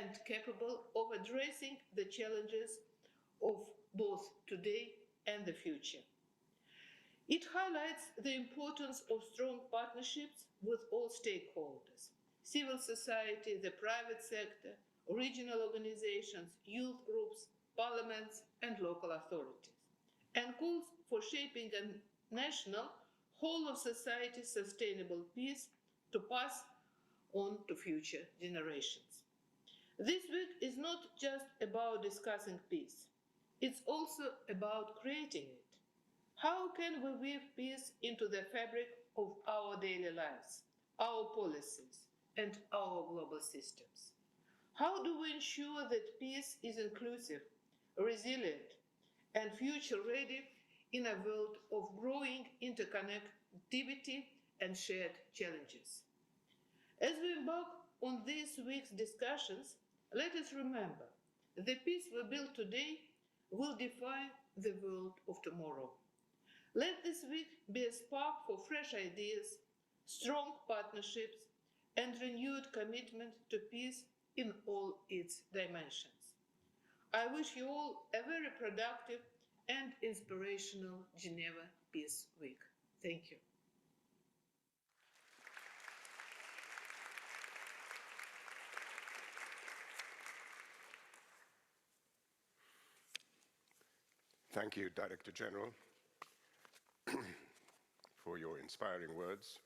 and capable of addressing the challenges of both today and the future. It highlights the importance of strong partnerships with all stakeholders: civil society, the private sector, regional organizations, youth groups, parliaments, and local authorities, and calls for shaping a national, whole of society sustainable peace to pass on to future generations. This week is not just about discussing peace, it's also about creating it. How can we weave peace into the fabric of our daily lives, our policies, and our global systems? How do we ensure that peace is inclusive, resilient, and future-ready in a world of growing interconnectivity and shared challenges? As we embark on this week's discussions, let us remember the peace we build today will define the world of tomorrow. Let this week be a spark for fresh ideas, strong partnerships, and renewed commitment to peace in all its dimensions. I wish you all a very productive and inspirational Geneva Peace Week. Thank you. Thank you, Director General, for your inspiring words.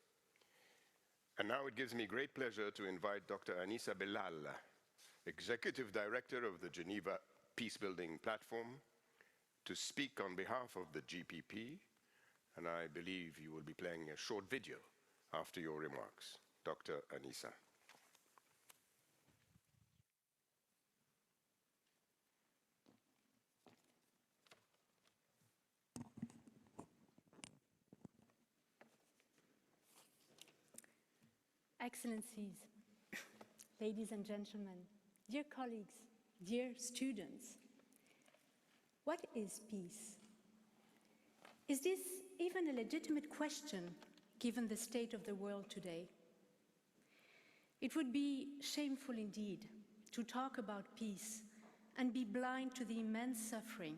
And now it gives me great pleasure to invite Dr. Annyssa Bellal, Executive Director of the Geneva Peacebuilding Platform, to speak on behalf of the GPP, and I believe you will be playing a short video after your remarks. Dr. Annyssa. Excellencies, ladies and gentlemen, dear colleagues, dear students, what is peace? Is this even a legitimate question given the state of the world today? It would be shameful indeed to talk about peace and be blind to the immense suffering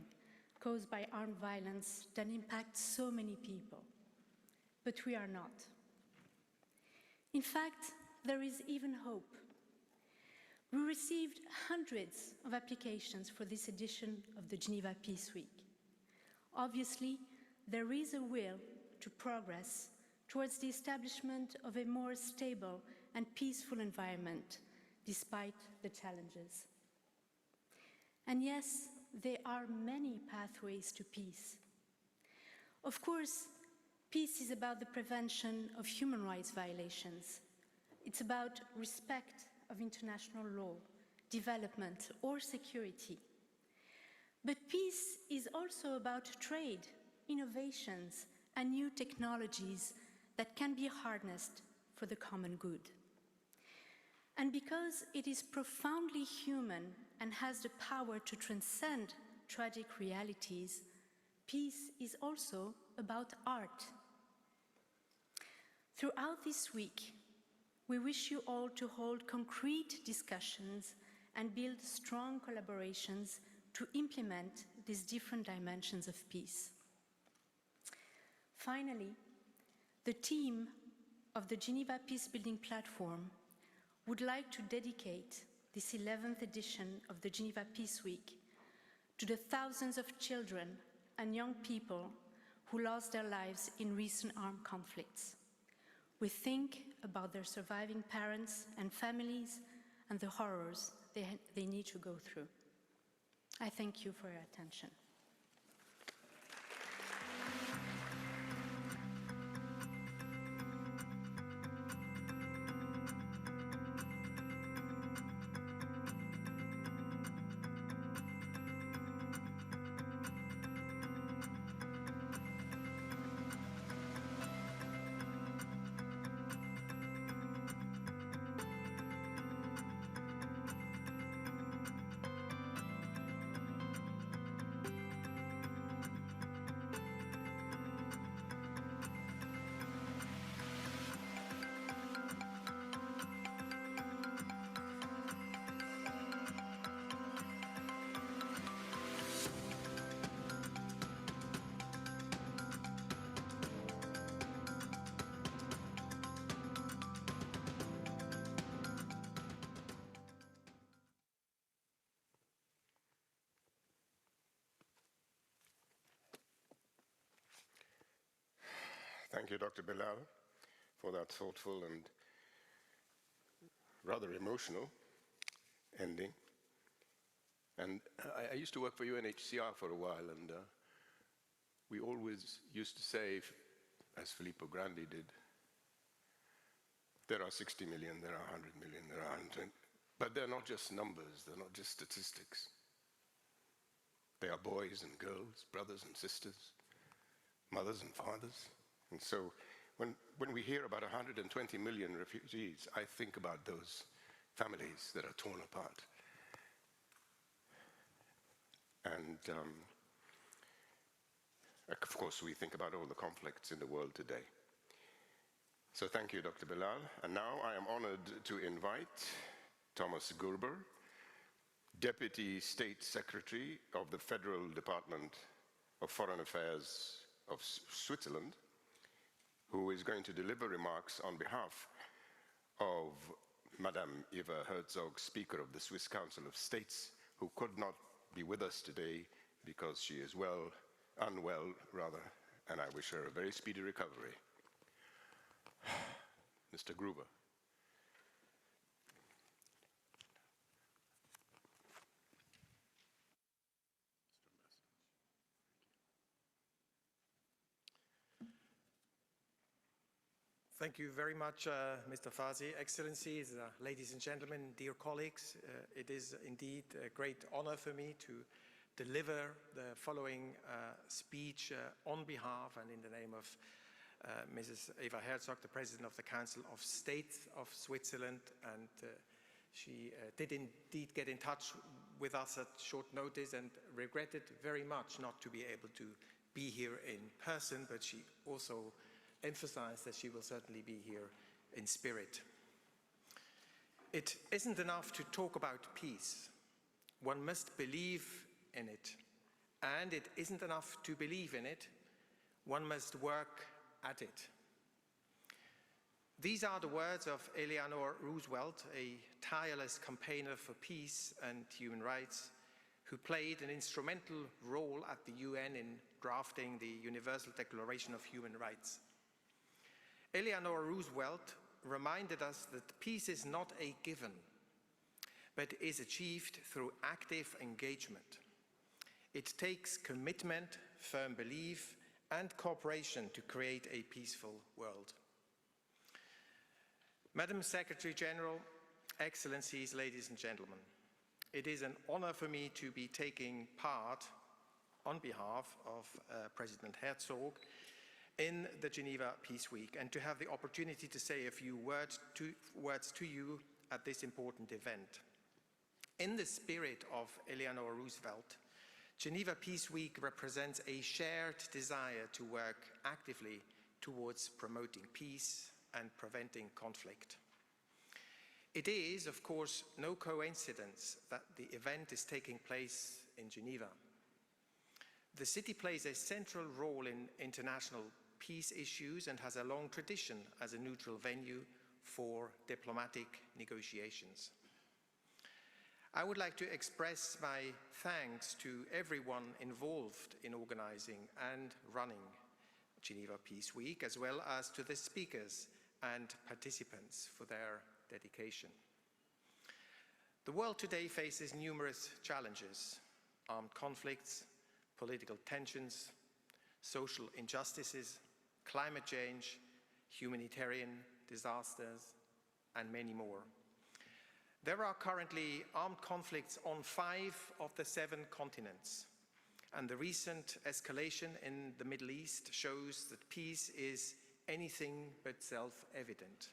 caused by armed violence that impacts so many people. But we are not. In fact, there is even hope. We received hundreds of applications for this edition of the Geneva Peace Week. Obviously, there is a will to progress towards the establishment of a more stable and peaceful environment, despite the challenges. And yes, there are many pathways to peace. Of course, peace is about the prevention of human rights violations. It's about respect of international law, development, or security. But peace is also about trade, innovations, and new technologies that can be harnessed for the common good. And because it is profoundly human and has the power to transcend tragic realities, peace is also about art. Throughout this week, we wish you all to hold concrete discussions and build strong collaborations to implement these different dimensions of peace. Finally, the team of the Geneva Peacebuilding Platform would like to dedicate this 11th edition of the Geneva Peace Week to the thousands of children and young people who lost their lives in recent armed conflicts. We think about their surviving parents and families and the horrors they need to go through. I thank you for your attention. Thank you, Dr. Bellal, for that thoughtful and rather emotional ending. And I used to work for UNHCR for a while, and we always used to say, as Filippo Grandi did, there are 60 million, there are 100 million, there are 120, but they're not just numbers, they're not just statistics. They are boys and girls, brothers and sisters, mothers and fathers. And so when we hear about 120 million refugees, I think about those families that are torn apart. And of course, we think about all the conflicts in the world today. So thank you, Dr. Bellal. And now I am honored to invite Thomas Gerber, Deputy State Secretary of the Federal Department of Foreign Affairs of Switzerland, who is going to deliver remarks on behalf of Madame Eva Herzog, Speaker of the Swiss Council of States, who could not be with us today because she is unwell, and I wish her a very speedy recovery. Mr. Gruber. Thank you very much, Mr. Fawzi. Excellencies, ladies and gentlemen, dear colleagues, it is indeed a great honor for me to deliver the following speech on behalf and in the name of Mrs. Eva Herzog, the President of the Council of State of Switzerland, and she did indeed get in touch with us at short notice and regretted very much not to be able to be here in person, but she also emphasized that she will certainly be here in spirit. It isn't enough to talk about peace. One must believe in it. And it isn't enough to believe in it. One must work at it. These are the words of Eleanor Roosevelt, a tireless campaigner for peace and human rights, who played an instrumental role at the UN in drafting the Universal Declaration of Human Rights. Eleanor Roosevelt reminded us that peace is not a given, but is achieved through active engagement. It takes commitment, firm belief, and cooperation to create a peaceful world. Madam Secretary General, Excellencies, ladies and gentlemen, it is an honor for me to be taking part on behalf of President Herzog in the Geneva Peace Week and to have the opportunity to say a few words to you at this important event. In the spirit of Eleanor Roosevelt, Geneva Peace Week represents a shared desire to work actively towards promoting peace and preventing conflict. It is, of course, no coincidence that the event is taking place in Geneva. The city plays a central role in international peace issues and has a long tradition as a neutral venue for diplomatic negotiations. I would like to express my thanks to everyone involved in organizing and running Geneva Peace Week, as well as to the speakers and participants for their dedication. The world today faces numerous challenges: armed conflicts, political tensions, social injustices, climate change, humanitarian disasters, and many more. There are currently armed conflicts on 5 of the 7 continents, and the recent escalation in the Middle East shows that peace is anything but self-evident.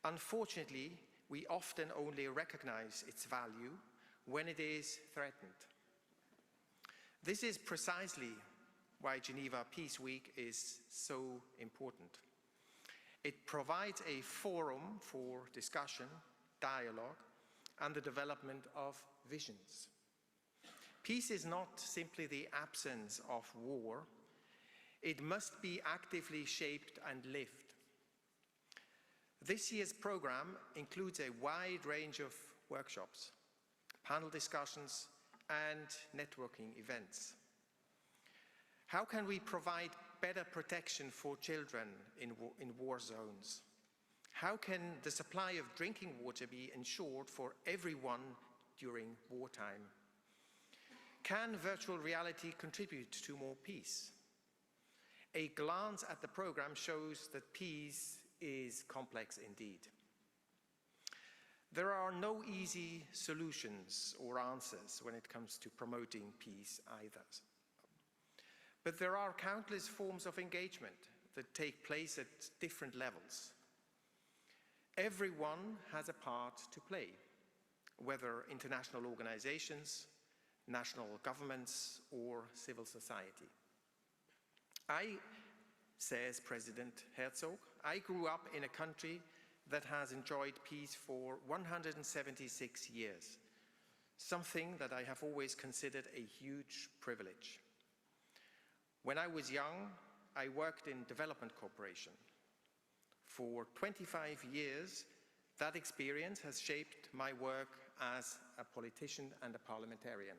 Unfortunately, we often only recognize its value when it is threatened. This is precisely why Geneva Peace Week is so important. It provides a forum for discussion, dialogue, and the development of visions. Peace is not simply the absence of war. It must be actively shaped and lived. This year's program includes a wide range of workshops, panel discussions, and networking events. How can we provide better protection for children in war zones? How can the supply of drinking water be ensured for everyone during wartime? Can virtual reality contribute to more peace? A glance at the program shows that peace is complex indeed. There are no easy solutions or answers when it comes to promoting peace either. But there are countless forms of engagement that take place at different levels. Everyone has a part to play, whether international organizations, national governments, or civil society. Says President Herzog, I grew up in a country that has enjoyed peace for 176 years, something that I have always considered a huge privilege. When I was young, I worked in development cooperation. For 25 years, that experience has shaped my work as a politician and a parliamentarian,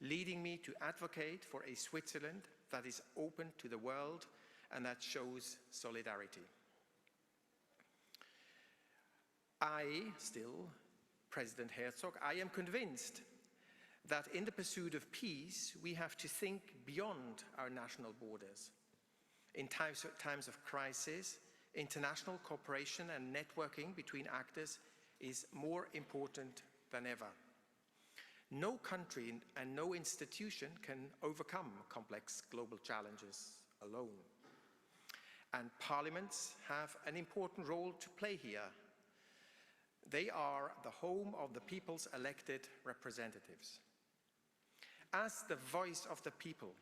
leading me to advocate for a Switzerland that is open to the world and that shows solidarity. President Herzog, I am convinced that in the pursuit of peace, we have to think beyond our national borders. In times of crisis, international cooperation and networking between actors is more important than ever. No country and no institution can overcome complex global challenges alone. And parliaments have an important role to play here. They are the home of the people's elected representatives. As the voice of the people,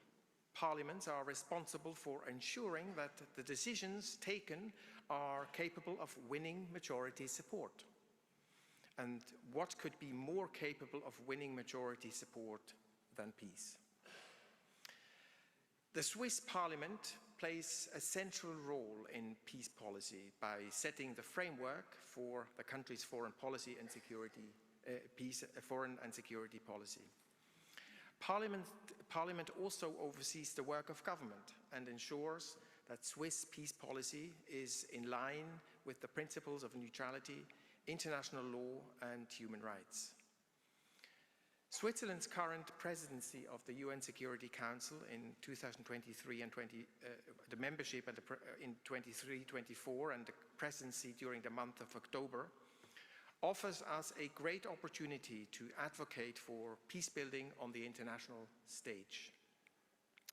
parliaments are responsible for ensuring that the decisions taken are capable of winning majority support. And what could be more capable of winning majority support than peace? The Swiss parliament plays a central role in peace policy by setting the framework for the country's foreign policy and security, foreign and security policy. Parliament also oversees the work of government and ensures that Swiss peace policy is in line with the principles of neutrality, international law, and human rights. Switzerland's current presidency of the UN Security Council in 2023 and the membership in 23-24 and the presidency during the month of October offers us a great opportunity to advocate for peace building on the international stage.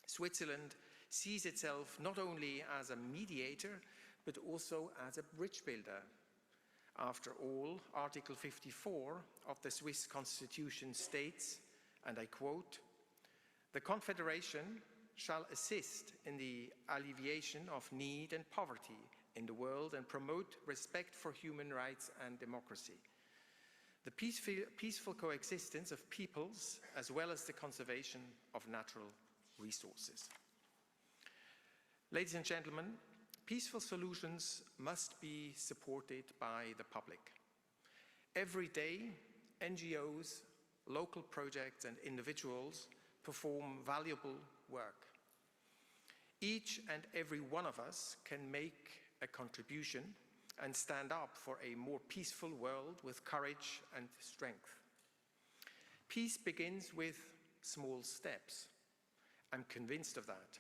Switzerland sees itself not only as a mediator, but also as a bridge builder. After all, Article 54 of the Swiss Constitution states, and I quote, "The Confederation shall assist in the alleviation of need and poverty in the world and promote respect for human rights and democracy, the peaceful coexistence of peoples, as well as the conservation of natural resources." Ladies and gentlemen, peaceful solutions must be supported by the public. Every day, NGOs, local projects, and individuals perform valuable work. Each and every one of us can make a contribution and stand up for a more peaceful world with courage and strength. Peace begins with small steps. I'm convinced of that.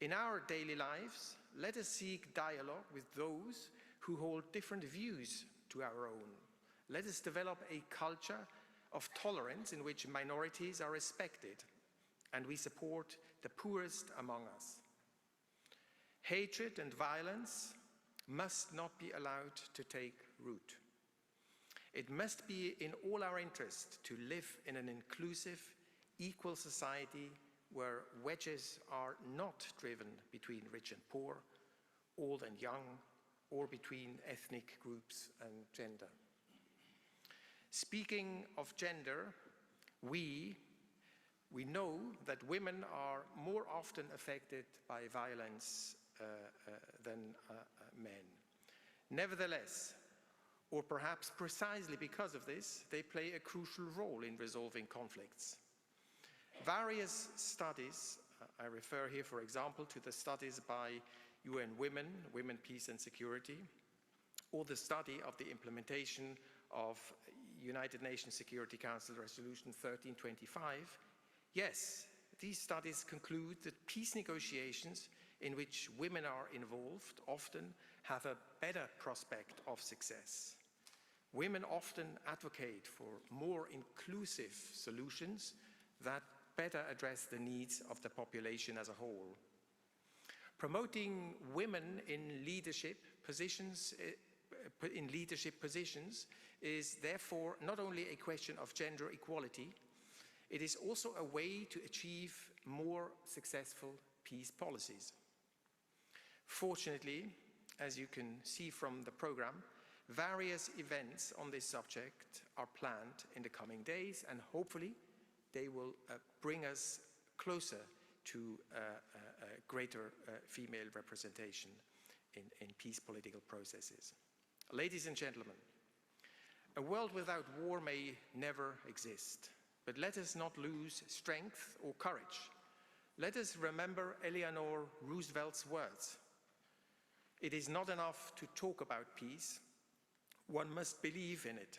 In our daily lives, let us seek dialogue with those who hold different views to our own. Let us develop a culture of tolerance in which minorities are respected and we support the poorest among us. Hatred and violence must not be allowed to take root. It must be in all our interest to live in an inclusive, equal society where wedges are not driven between rich and poor, old and young, or between ethnic groups and gender. Speaking of gender, we know that women are more often affected by violence than men. Nevertheless, or perhaps precisely because of this, they play a crucial role in resolving conflicts. Various studies I refer here, for example, to the studies by UN Women, Women, Peace and Security, or the study of the implementation of United Nations Security Council Resolution 1325. Yes, these studies conclude that peace negotiations in which women are involved often have a better prospect of success. Women often advocate for more inclusive solutions that better address the needs of the population as a whole. Promoting women in leadership positions is therefore not only a question of gender equality, it is also a way to achieve more successful peace policies. Fortunately, as you can see from the program, various events on this subject are planned in the coming days, and hopefully they will bring us closer to greater female representation in peace political processes. Ladies and gentlemen, a world without war may never exist, but let us not lose strength or courage. Let us remember Eleanor Roosevelt's words. It is not enough to talk about peace, one must believe in it.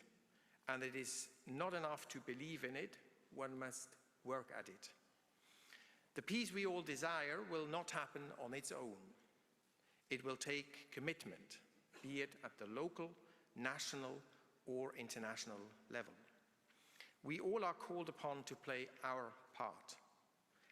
And it is not enough to believe in it, one must work at it. The peace we all desire will not happen on its own. It will take commitment, be it at the local, national, or international level. We all are called upon to play our part.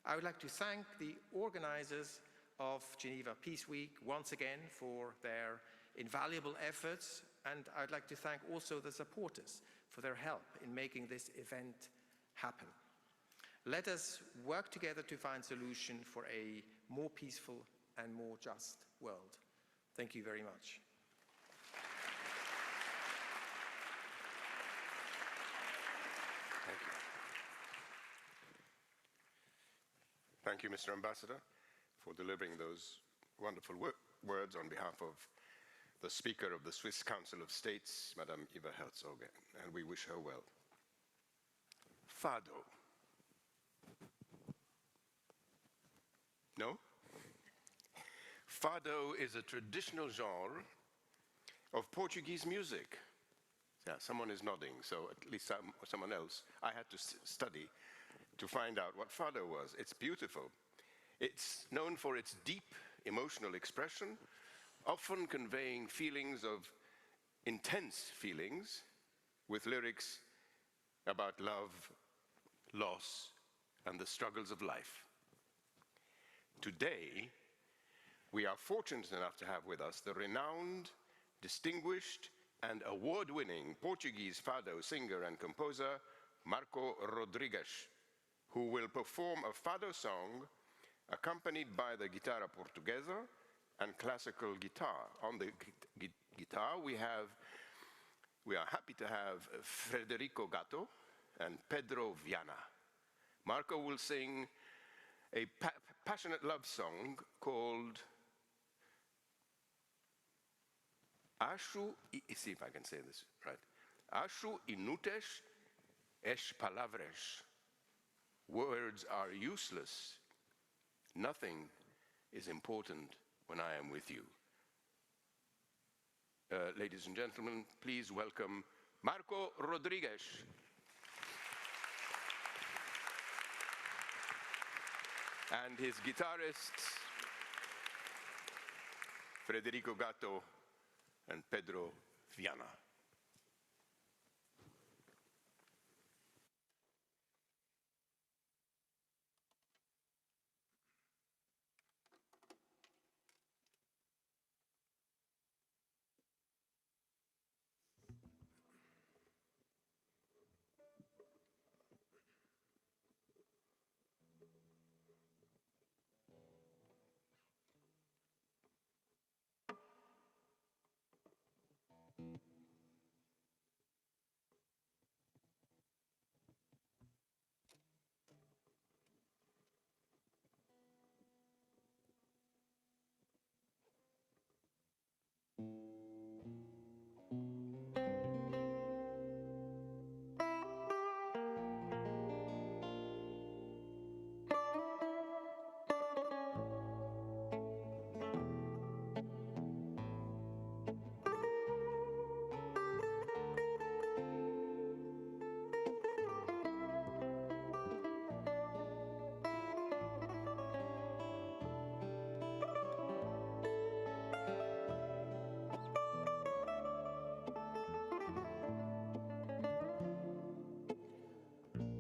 I would like to thank the organizers of Geneva Peace Week once again for their invaluable efforts, and I'd like to thank also the supporters for their help in making this event happen. Let us work together to find solutions for a more peaceful and more just world. Thank you very much. Thank you, Mr. Ambassador, for delivering those wonderful words on behalf of the Speaker of the Swiss Council of States, Madame Eva Herzog, and we wish her well. Fado. No? Fado is a traditional genre of Portuguese music. Yeah, someone is nodding, so at least someone else. I had to study to find out what fado was. It's beautiful. It's known for its deep emotional expression, often conveying feelings of intense feelings with lyrics about love, loss, and the struggles of life. Today, we are fortunate enough to have with us the renowned, distinguished, and award-winning Portuguese fado singer and composer, Marco Rodrigues, who will perform a fado song accompanied by the guitarra portuguesa and classical guitar. On the guitar, we are happy to have Frederico Gatto and Pedro Viana. Marco will sing a passionate love song called Acho, see if I can say this right. Acho inúteis as palavras. Words are useless. Nothing is important when I am with you. Ladies and gentlemen, please welcome Marco Rodrigues. And his guitarists, Federico Gatto and Pedro Viana.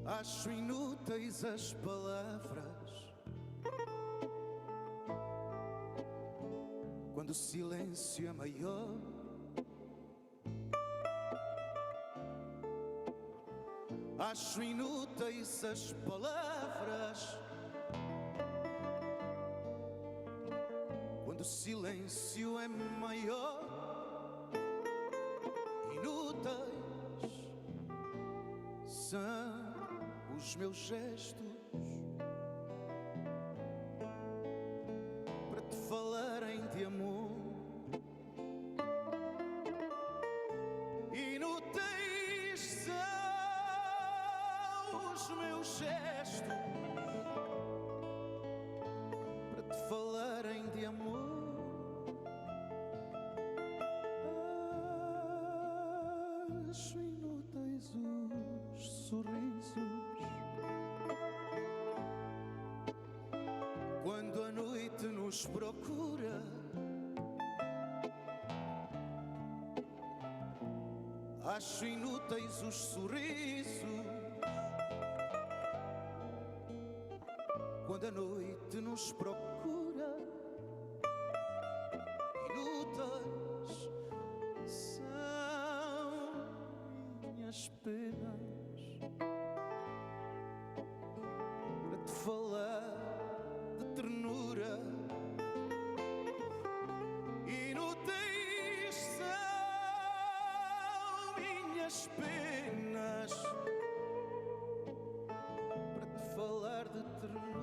Acho inúteis as palavras quando o silêncio é maior. Acho inúteis as palavras quando o silêncio é maior. Inúteis são os meus gestos para te falarem de amor. Inúteis são os meus gestos para te falarem de amor. Acho inúteis os sorrisos quando a noite nos procura. Acho inúteis os sorrisos quando a noite nos procura. Inúteis são minhas penas para te falar de ternura. Inúteis são minhas penas para te falar de ternura.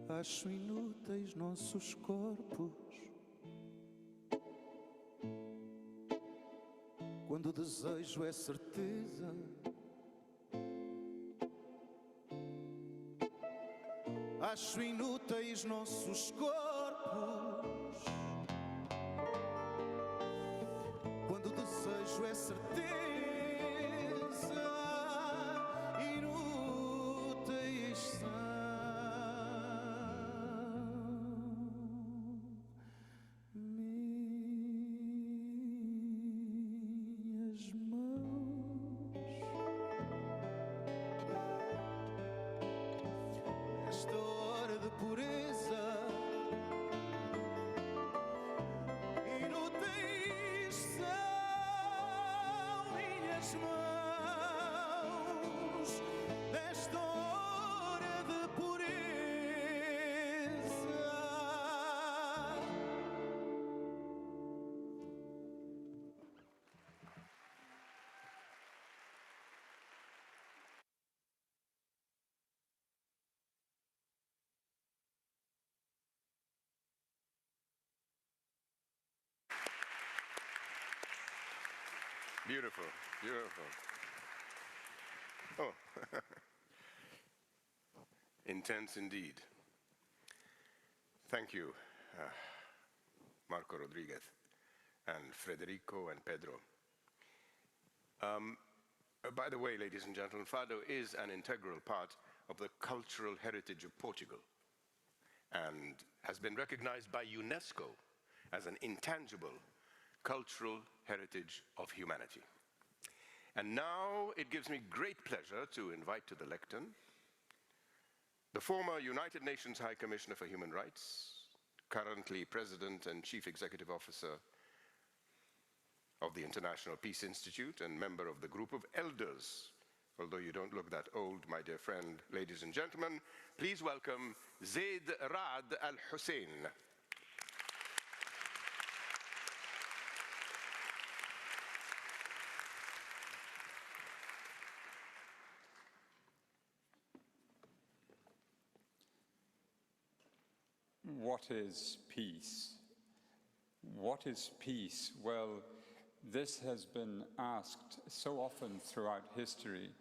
Acho inúteis nossos corpos quando o desejo é certeza. Acho inúteis nossos corpos quando o desejo é certeza. Inúteis são minhas mãos nesta hora de pureza. Inúteis são minhas mãos nesta hora de pureza. Beautiful, beautiful. Oh, intense indeed. Thank you, Marco Rodrigues and Federico and Pedro. By the way, ladies and gentlemen, fado is an integral part of the cultural heritage of Portugal and has been recognized by UNESCO as an intangible cultural heritage of humanity. And now it gives me great pleasure to invite to the lectern the former United Nations High Commissioner for Human Rights, currently President and Chief Executive Officer of the International Peace Institute and member of the group of elders although you don't look that old, my dear friend. Ladies and gentlemen, please welcome Zeid Rad al-Hussein. What is peace? What is peace? Well, this has been asked so often throughout history,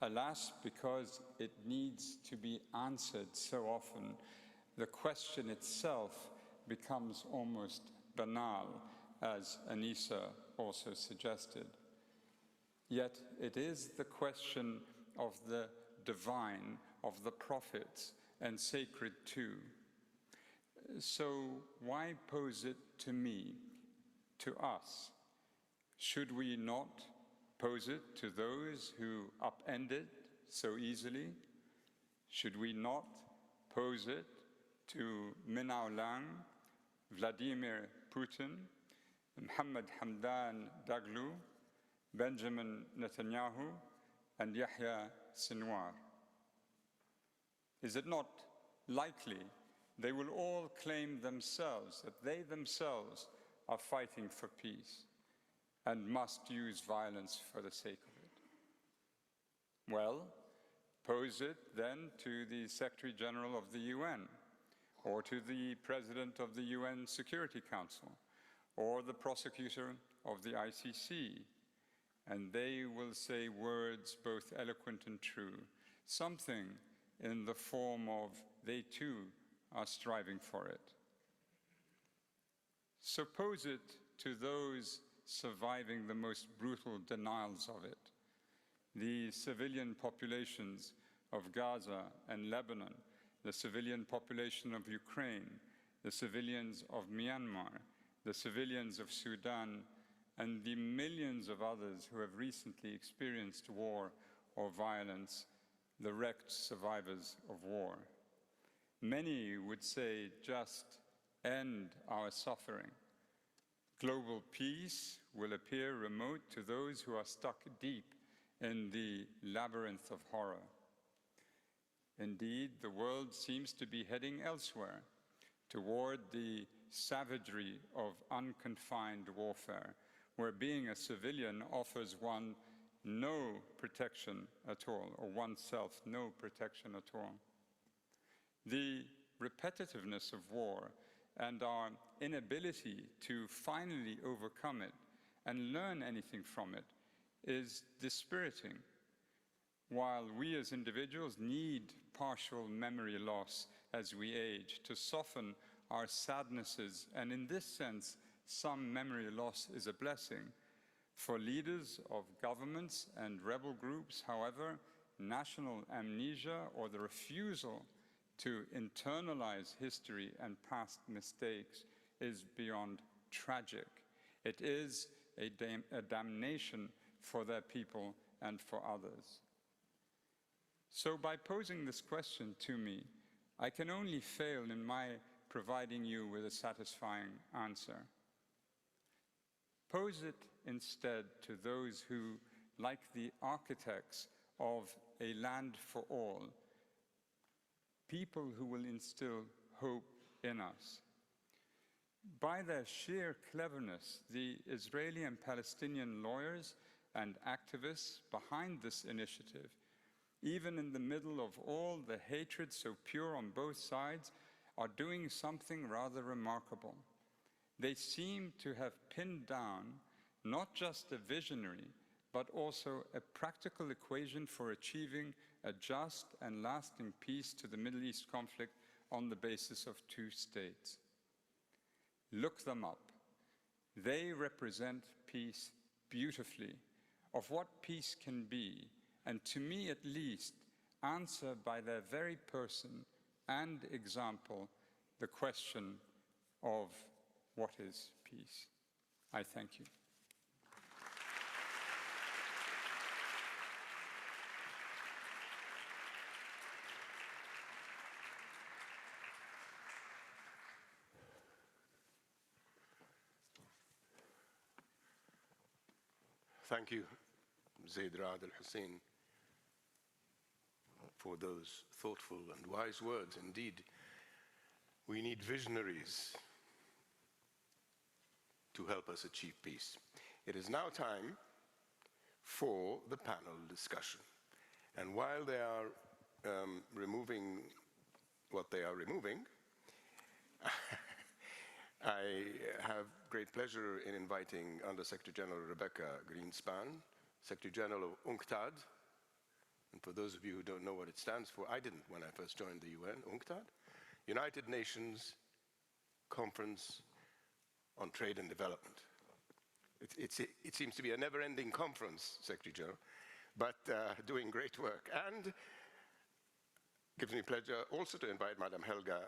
alas, because it needs to be answered so often. The question itself becomes almost banal, as Annyssa also suggested. Yet it is the question of the divine, of the prophets, and sacred too. So why pose it to me, to us? Should we not pose it to those who upend it so easily? Should we not pose it to Min Aung Hlaing, Vladimir Putin, Mohammed Hamdan Daglo, Benjamin Netanyahu, and Yahya Sinwar? Is it not likely they will all claim themselves that they themselves are fighting for peace and must use violence for the sake of it? Well, pose it then to the Secretary General of the UN, or to the President of the UN Security Council, or the prosecutor of the ICC, and they will say words both eloquent and true, something in the form of they too are striving for it. So pose it to those surviving the most brutal denials of it, the civilian populations of Gaza and Lebanon, the civilian population of Ukraine, the civilians of Myanmar, the civilians of Sudan, and the millions of others who have recently experienced war or violence, the wrecked survivors of war. Many would say, just end our suffering. Global peace will appear remote to those who are stuck deep in the labyrinth of horror. Indeed, the world seems to be heading elsewhere, toward the savagery of unconfined warfare, where being a civilian offers one no protection at all, or oneself no protection at all. The repetitiveness of war and our inability to finally overcome it and learn anything from it is dispiriting. While we as individuals need partial memory loss as we age to soften our sadnesses, and in this sense, some memory loss is a blessing. For leaders of governments and rebel groups, however, national amnesia or the refusal to internalize history and past mistakes is beyond tragic. It is a damnation for their people and for others. So by posing this question to me, I can only fail in my providing you with a satisfying answer. Pose it instead to those who, like the architects of a land for all, people who will instill hope in us. By their sheer cleverness, the Israeli and Palestinian lawyers and activists behind this initiative, even in the middle of all the hatred so pure on both sides, are doing something rather remarkable. They seem to have pinned down not just a visionary, but also a practical equation for achieving a just and lasting peace to the Middle East conflict on the basis of two states. Look them up. They represent peace beautifully, of what peace can be, and to me at least, answer by their very person and example the question of what is peace. I thank you. Thank you, Zeid Rad al-Hussein. for those thoughtful and wise words. Indeed, we need visionaries to help us achieve peace. It is now time for the panel discussion. And while they are removing what they are removing, I have great pleasure in inviting Under-Secretary General Rebeca Grynspan, Secretary General of UNCTAD. And for those of you who don't know what it stands for, I didn't when I first joined the UN, UNCTAD, United Nations Conference on Trade and Development. It seems to be a never-ending conference, Secretary General, but doing great work. And it gives me pleasure also to invite Madam Helga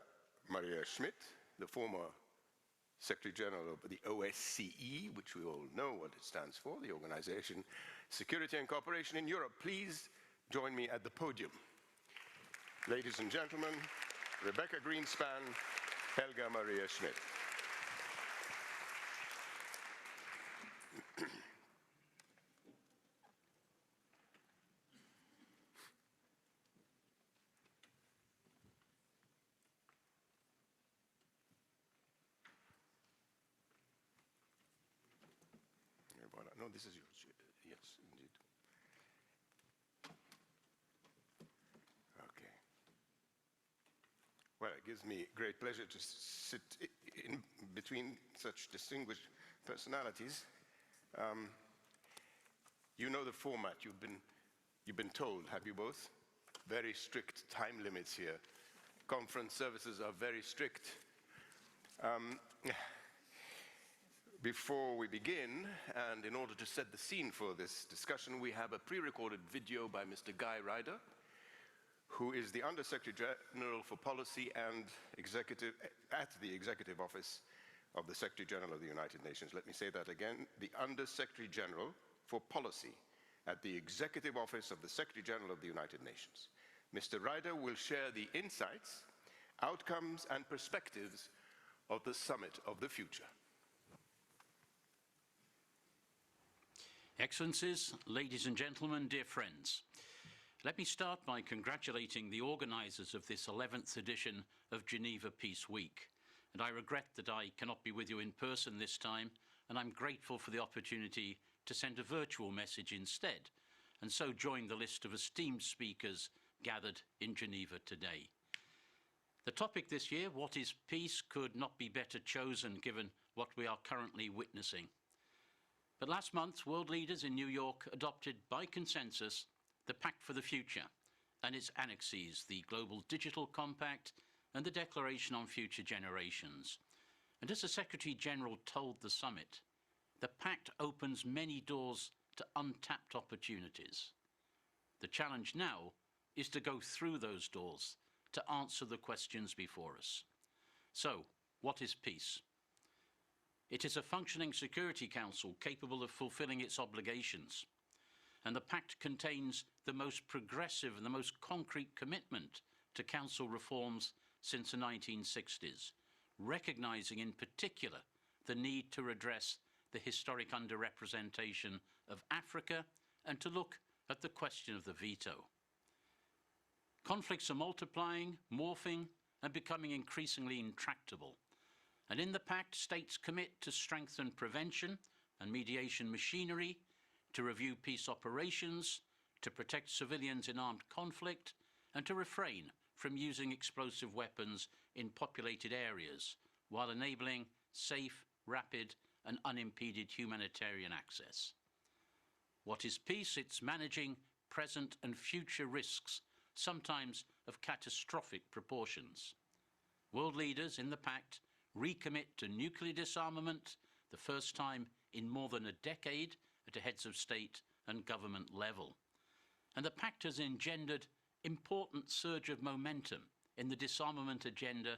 Maria Schmid, the former Secretary General of the OSCE, which we all know what it stands for, the Organization Security and Cooperation in Europe. Please join me at the podium. Ladies and gentlemen, Rebeca Grynspan, Helga Maria Schmid. No, this is yours. Yes, indeed. Okay. Well, it gives me great pleasure to sit in between such distinguished personalities. You know the format. You've been told, have you both? Very strict time limits here. Conference services are very strict. Before we begin, and in order to set the scene for this discussion, we have a pre-recorded video by Mr. Guy Ryder, who is the Under-Secretary General for Policy and at the Executive Office of the Secretary General of the United Nations. Let me say that again, the Under-Secretary General for Policy at the Executive Office of the Secretary General of the United Nations. Mr. Ryder will share the insights, outcomes, and perspectives of the Summit of the Future. Excellencies, ladies and gentlemen, dear friends, let me start by congratulating the organisers of this 11th edition of Geneva Peace Week. And I regret that I cannot be with you in person this time, and I'm grateful for the opportunity to send a virtual message instead, and so join the list of esteemed speakers gathered in Geneva today. The topic this year, what is peace, could not be better chosen given what we are currently witnessing. But last month, world leaders in New York adopted by consensus the Pact for the Future and its annexes, the Global Digital Compact and the Declaration on Future Generations. And as the Secretary General told the summit, the Pact opens many doors to untapped opportunities. The challenge now is to go through those doors to answer the questions before us. So, what is peace? It is a functioning Security Council capable of fulfilling its obligations. And the Pact contains the most progressive and the most concrete commitment to Council reforms since the 1960s, recognising in particular the need to address the historic underrepresentation of Africa and to look at the question of the veto. Conflicts are multiplying, morphing, and becoming increasingly intractable. And in the Pact, states commit to strengthen prevention and mediation machinery, to review peace operations, to protect civilians in armed conflict, and to refrain from using explosive weapons in populated areas, while enabling safe, rapid, and unimpeded humanitarian access. What is peace? It's managing present and future risks, sometimes of catastrophic proportions. World leaders in the Pact recommit to nuclear disarmament, the first time in more than a decade at a heads of state and government level. And the Pact has engendered important surge of momentum in the disarmament agenda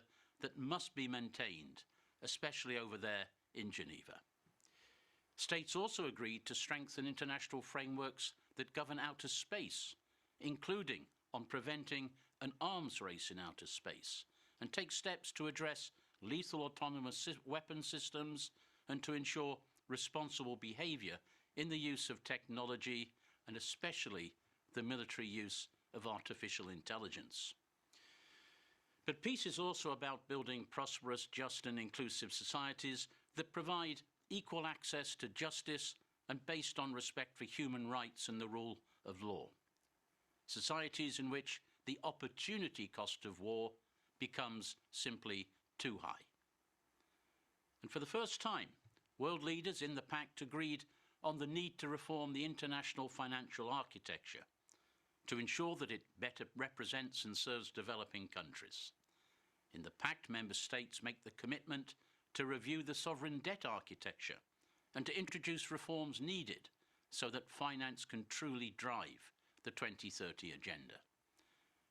that must be maintained, especially over there in Geneva. States also agreed to strengthen international frameworks that govern outer space, including on preventing an arms race in outer space, and take steps to address lethal autonomous weapon systems and to ensure responsible behaviour in the use of technology and especially the military use of artificial intelligence. But peace is also about building prosperous, just and inclusive societies that provide equal access to justice and based on respect for human rights and the rule of law. Societies in which the opportunity cost of war becomes simply too high. And for the first time, world leaders in the Pact agreed on the need to reform the international financial architecture to ensure that it better represents and serves developing countries. In the Pact, member states make the commitment to review the sovereign debt architecture and to introduce reforms needed so that finance can truly drive the 2030 agenda.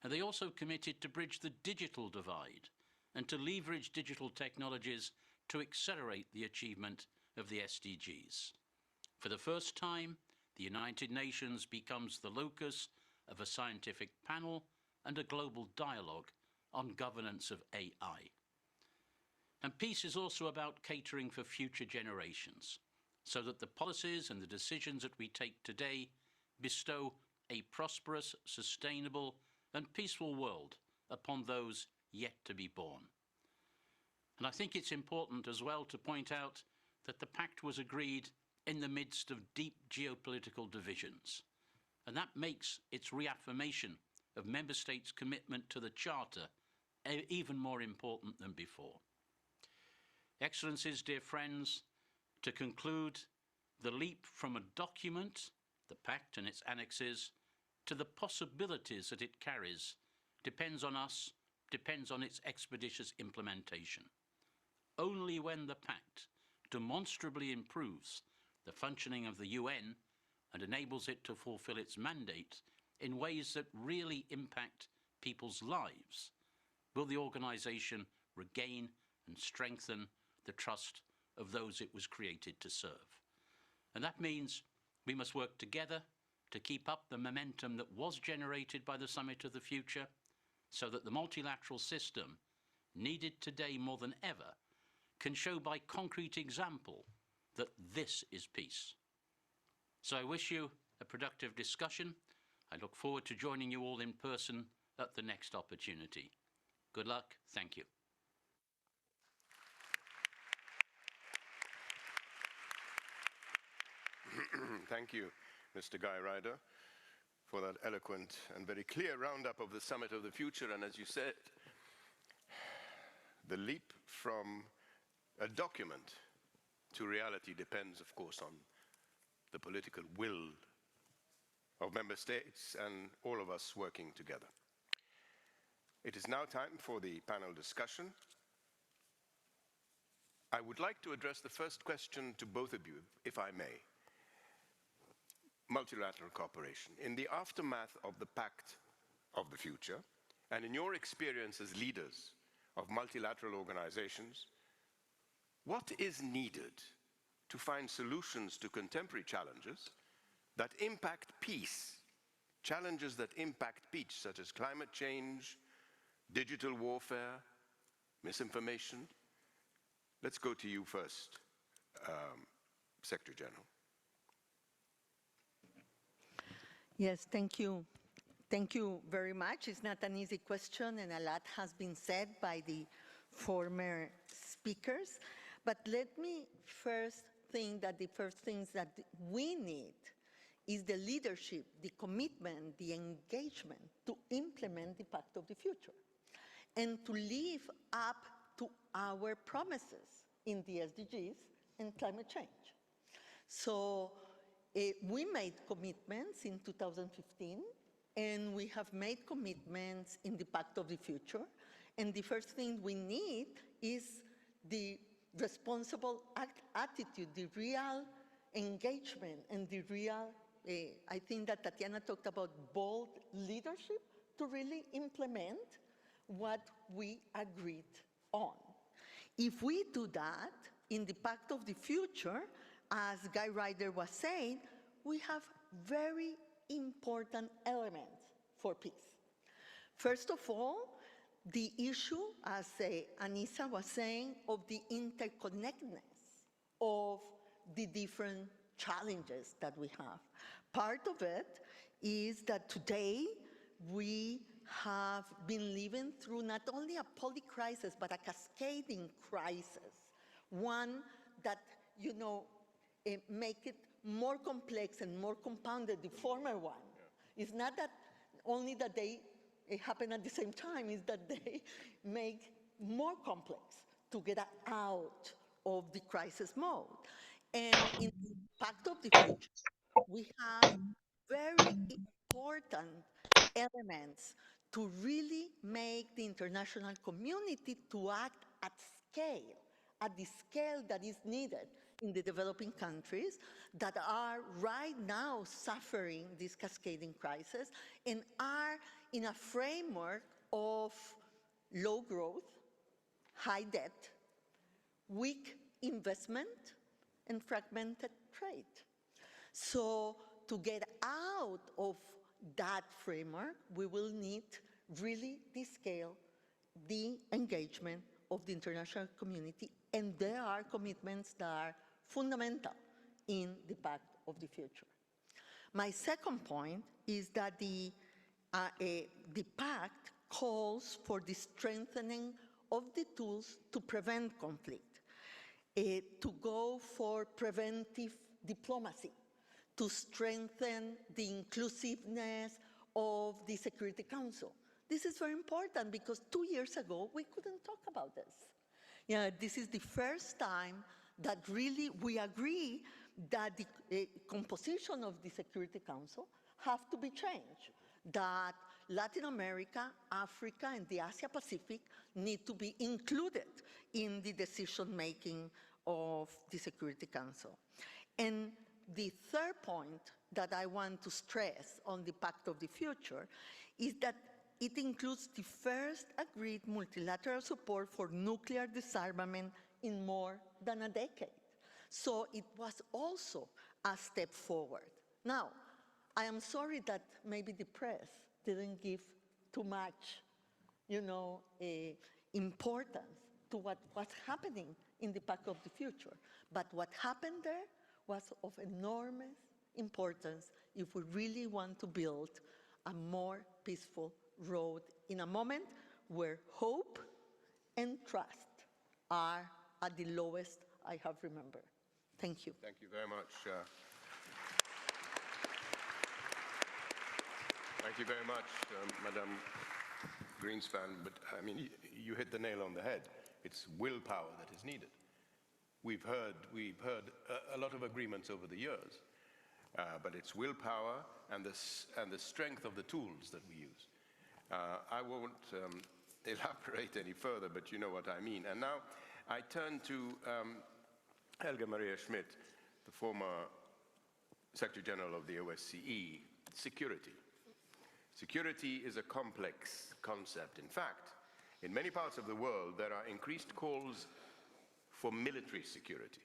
And they also committed to bridge the digital divide and to leverage digital technologies to accelerate the achievement of the SDGs. For the first time, the United Nations becomes the locus of a scientific panel and a global dialogue on governance of AI. And peace is also about catering for future generations, so that the policies and the decisions that we take today bestow a prosperous, sustainable, and peaceful world upon those yet to be born. And I think it's important as well to point out that the Pact was agreed in the midst of deep geopolitical divisions, and that makes its reaffirmation of member states' commitment to the Charter even more important than before. Excellencies, dear friends, to conclude, the leap from a document, the Pact and its annexes, to the possibilities that it carries depends on us, depends on its expeditious implementation. Only when the Pact demonstrably improves the functioning of the UN and enables it to fulfill its mandate in ways that really impact people's lives will the organization regain and strengthen the trust of those it was created to serve. And that means we must work together to keep up the momentum that was generated by the Summit of the Future, so that the multilateral system, needed today more than ever, can show by concrete example that this is peace. So I wish you a productive discussion. I look forward to joining you all in person at the next opportunity. Good luck. Thank you. Thank you, Mr. Guy Ryder, for that eloquent and very clear roundup of the Summit of the Future. And as you said, the leap from a document to reality depends, of course, on the political will of member states and all of us working together. It is now time for the panel discussion. I would like to address the first question to both of you, if I may. Multilateral cooperation. In the aftermath of the Pact of the Future, and in your experience as leaders of multilateral organizations, what is needed to find solutions to contemporary challenges that impact peace, challenges that impact peace, such as climate change, digital warfare, misinformation? Let's go to you first, Secretary General. Yes, thank you. Thank you very much. It's not an easy question, and a lot has been said by the former speakers. But let me first think that the first things that we need is the leadership, the commitment, the engagement to implement the Pact of the Future and to live up to our promises in the SDGs and climate change. So we made commitments in 2015, and we have made commitments in the Pact of the Future. And the first thing we need is the responsible attitude, the real engagement, and the real, I think that Tatiana talked about bold leadership to really implement what we agreed on. If we do that in the Pact of the Future, as Guy Ryder was saying, we have very important elements for peace. First of all, the issue, as Annyssa was saying, of the interconnectedness of the different challenges that we have. Part of it is that today we have been living through not only a poly-crisis, but a cascading crisis, one that, make it more complex and more compounded, the former one. Yeah. It's not that only that they happen at the same time, it's that they make more complex to get out of the crisis mode. And in the Pact of the Future, we have very important elements to really make the international community to act at the scale that is needed in the developing countries that are right now suffering this cascading crisis and are in a framework of low growth, high debt, weak investment, and fragmented trade. So to get out of that framework, we will need really the scale, the engagement of the international community, and there are commitments that are fundamental in the Pact of the Future. My second point is that the Pact calls for the strengthening of the tools to prevent conflict, to go for preventive diplomacy, to strengthen the inclusiveness of the Security Council. This is very important because 2 years ago, we couldn't talk about this. This is the first time that really we agree that the composition of the Security Council have to be changed, that Latin America, Africa, and the Asia Pacific need to be included in the decision-making of the Security Council. And the third point that I want to stress on the Pact of the Future is that it includes the first agreed multilateral support for nuclear disarmament in more than a decade. So it was also a step forward. Now, I am sorry that maybe the press didn't give too much, importance to what was happening in the Pact of the Future. But what happened there was of enormous importance if we really want to build a more peaceful road in a moment where hope and trust are at the lowest I have remembered. Thank you. Thank you very much. Thank you very much, Madam Grynspan. But I mean, you hit the nail on the head. It's willpower that is needed. We've heard a lot of agreements over the years, but it's willpower and the strength of the tools that we use. I won't elaborate any further, but you know what I mean. And now I turn to Helga Maria Schmid, the former Secretary General of the OSCE, security. Security is a complex concept. In fact, in many parts of the world, there are increased calls for military security.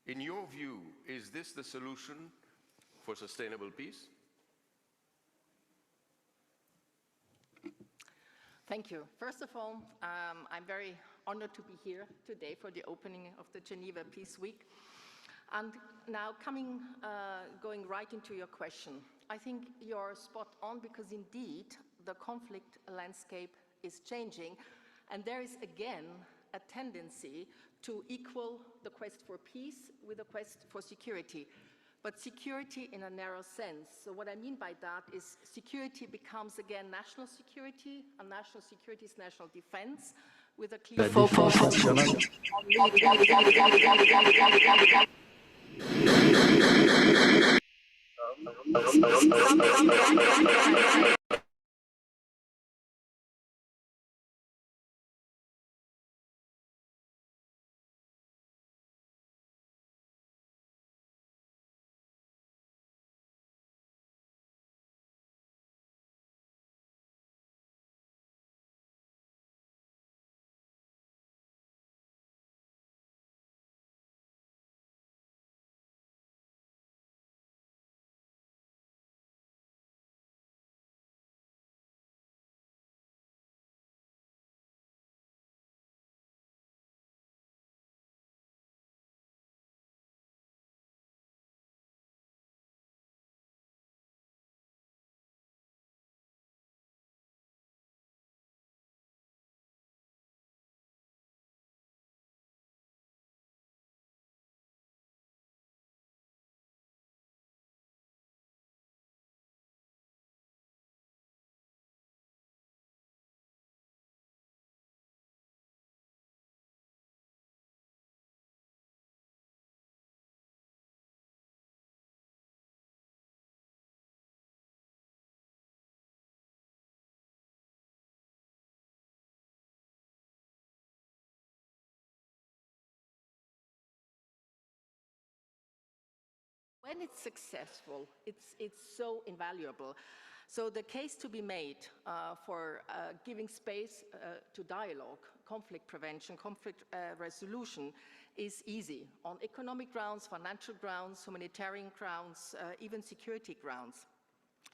In your view, is this the solution for sustainable peace? Thank you. First of all, I'm very honored to be here today for the opening of the Geneva Peace Week. And now going right into your question, I think you're spot on because indeed the conflict landscape is changing and there is again a tendency to equal the quest for peace with the quest for security. But security in a narrow sense. So what I mean by that is security becomes again national security, and national security is national defense with a clear focus on military. When it's successful, it's so invaluable. So the case to be made for giving space to dialogue, conflict prevention, conflict resolution is easy on economic grounds, financial grounds, humanitarian grounds, even security grounds.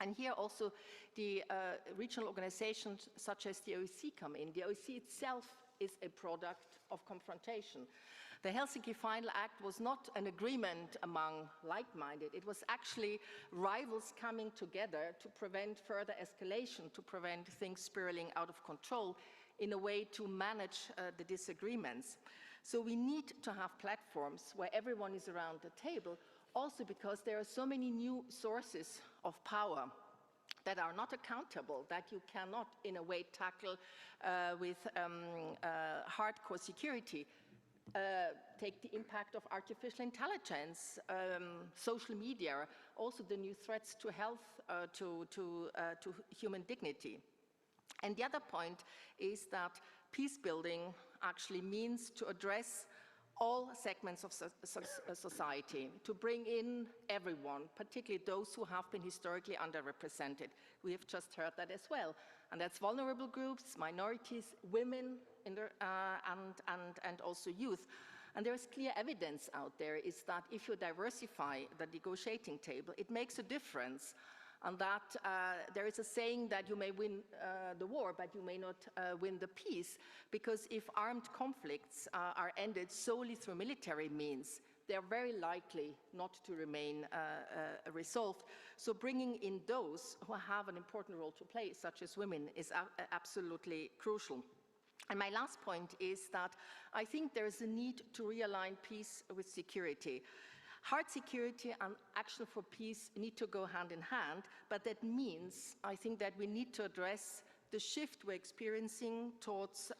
And here also the regional organizations such as the OEC come in. The OEC itself is a product of confrontation. The Helsinki Final Act was not an agreement among like-minded. It was actually rivals coming together to prevent further escalation, to prevent things spiraling out of control, in a way to manage the disagreements. So we need to have platforms where everyone is around the table, also because there are so many new sources of power that are not accountable, that you cannot, in a way, tackle with hardcore security. Take the impact of artificial intelligence, social media, also the new threats to health, to human dignity. And the other point is that peace building actually means to address all segments of society, to bring in everyone, particularly those who have been historically underrepresented. We have just heard that as well. And that's vulnerable groups, minorities, women, and also youth. And there is clear evidence out there is that if you diversify the negotiating table, it makes a difference. And that there is a saying that you may win the war, but you may not win the peace, because if armed conflicts are ended solely through military means, they are very likely not to remain resolved. So bringing in those who have an important role to play, such as women, is absolutely crucial. And my last point is that I think there is a need to realign peace with security. Hard security and action for peace need to go hand in hand, but that means, I think, that we need to address the shift we're experiencing towards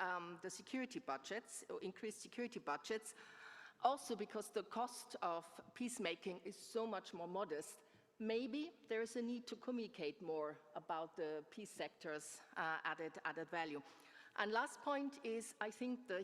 the security budgets, or increased security budgets, also because the cost of peacemaking is so much more modest. Maybe there is a need to communicate more about the peace sector's added value. And last point is, I think the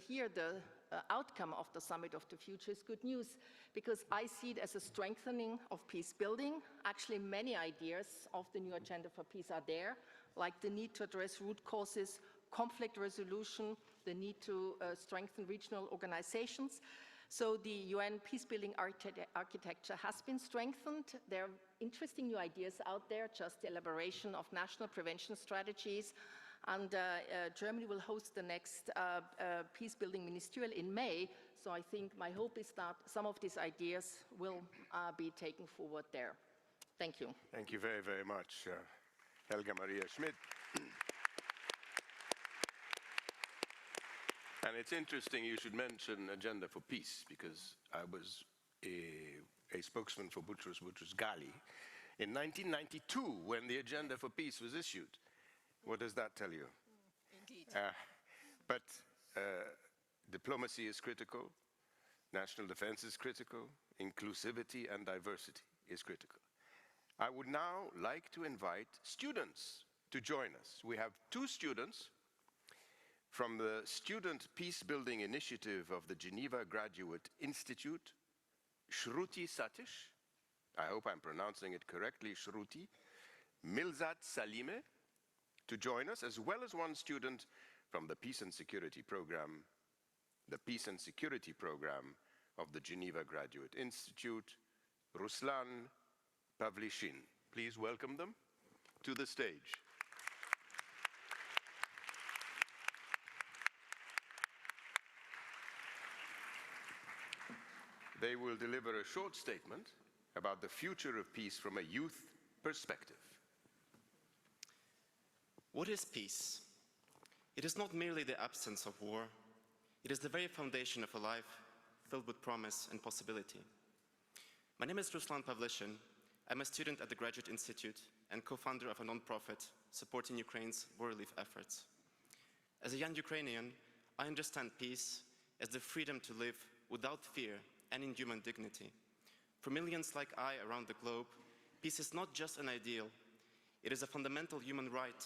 outcome of the Summit of the Future is good news, because I see it as a strengthening of peace building. Actually, many ideas of the new agenda for peace are there, like the need to address root causes, conflict resolution, the need to strengthen regional organizations. So the UN peacebuilding architecture has been strengthened. There are interesting new ideas out there, just the elaboration of national prevention strategies. And Germany will host the next peacebuilding ministerial in May. So I think my hope is that some of these ideas will be taken forward there. Thank you. Thank you very, very much, Helga Maria Schmid. And it's interesting you should mention Agenda for Peace, because I was a spokesman for Boutros Ghali in 1992 when the Agenda for Peace was issued. What does that tell you? Indeed. But diplomacy is critical, national defense is critical, inclusivity and diversity is critical. I would now like to invite students to join us. We have two students from the Student Peacebuilding Initiative of the Geneva Graduate Institute, Shruti Satish, I hope I'm pronouncing it correctly, Shruti, Milzat Salime, to join us, as well as one student from the Peace and Security Program, of the Geneva Graduate Institute, Ruslan Pavlishin. Please welcome them to the stage. They will deliver a short statement about the future of peace from a youth perspective. What is peace? It is not merely the absence of war. It is the very foundation of a life filled with promise and possibility. My name is Ruslan Pavlishin. I'm a student at the Graduate Institute and co-founder of a non-profit supporting Ukraine's war relief efforts. As a young Ukrainian, I understand peace as the freedom to live without fear and in human dignity. For millions like I around the globe, peace is not just an ideal. It is a fundamental human right,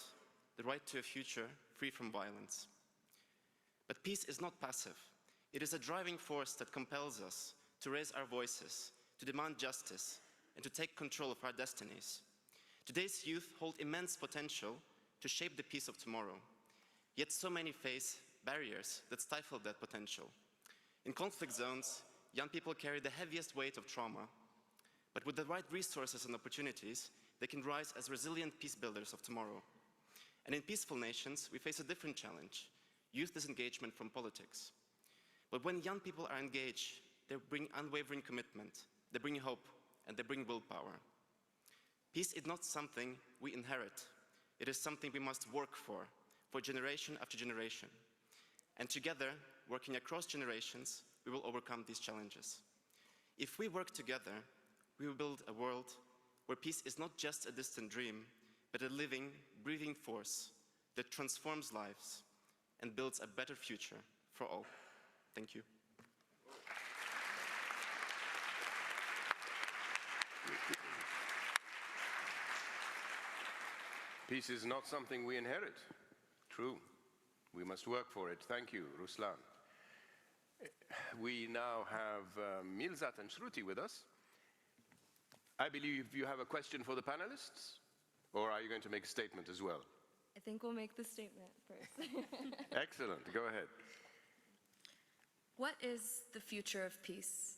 the right to a future free from violence. But peace is not passive. It is a driving force that compels us to raise our voices, to demand justice, and to take control of our destinies. Today's youth hold immense potential to shape the peace of tomorrow, yet so many face barriers that stifle that potential. In conflict zones, young people carry the heaviest weight of trauma, but with the right resources and opportunities, they can rise as resilient peace builders of tomorrow. And in peaceful nations, we face a different challenge: youth disengagement from politics. But when young people are engaged, they bring unwavering commitment, they bring hope, and they bring willpower. Peace is not something we inherit. It is something we must work for generation after generation. And together, working across generations, we will overcome these challenges. If we work together, we will build a world where peace is not just a distant dream, but a living, breathing force that transforms lives and builds a better future for all. Thank you. Peace is not something we inherit. True. We must work for it. Thank you, Ruslan. We now have Milzat and Shruti with us. I believe you have a question for the panelists, or are you going to make a statement as well? I think we'll make the statement first. Excellent. Go ahead. What is the future of peace?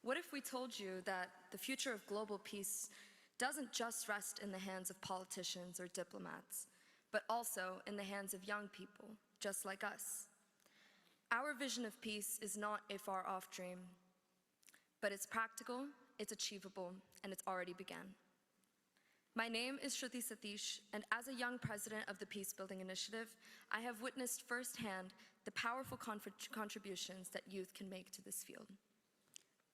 What if we told you that the future of global peace doesn't just rest in the hands of politicians or diplomats, but also in the hands of young people, just like us? Our vision of peace is not a far-off dream, but it's practical, it's achievable, and it's already begun. My name is Shruti Satish, and as a young president of the Peacebuilding Initiative, I have witnessed firsthand the powerful contributions that youth can make to this field.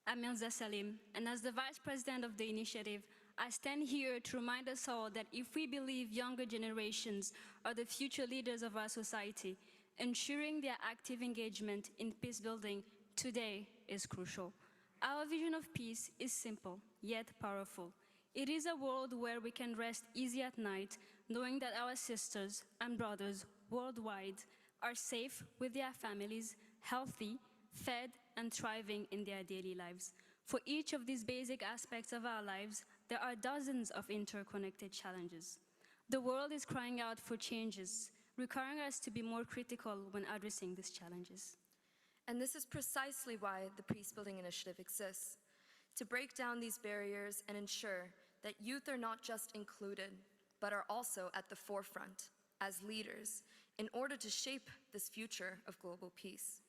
I'm Milza Salim, and as the vice president of the initiative, I stand here to remind us all that if we believe younger generations are the future leaders of our society, ensuring their active engagement in peace building today is crucial. Our vision of peace is simple, yet powerful. It is a world where we can rest easy at night, knowing that our sisters and brothers worldwide are safe with their families, healthy, fed, and thriving in their daily lives. For each of these basic aspects of our lives, there are dozens of interconnected challenges. The world is crying out for changes, requiring us to be more critical when addressing these challenges. And this is precisely why the Peacebuilding Initiative exists, to break down these barriers and ensure that youth are not just included, but are also at the forefront as leaders in order to shape this future of global peace.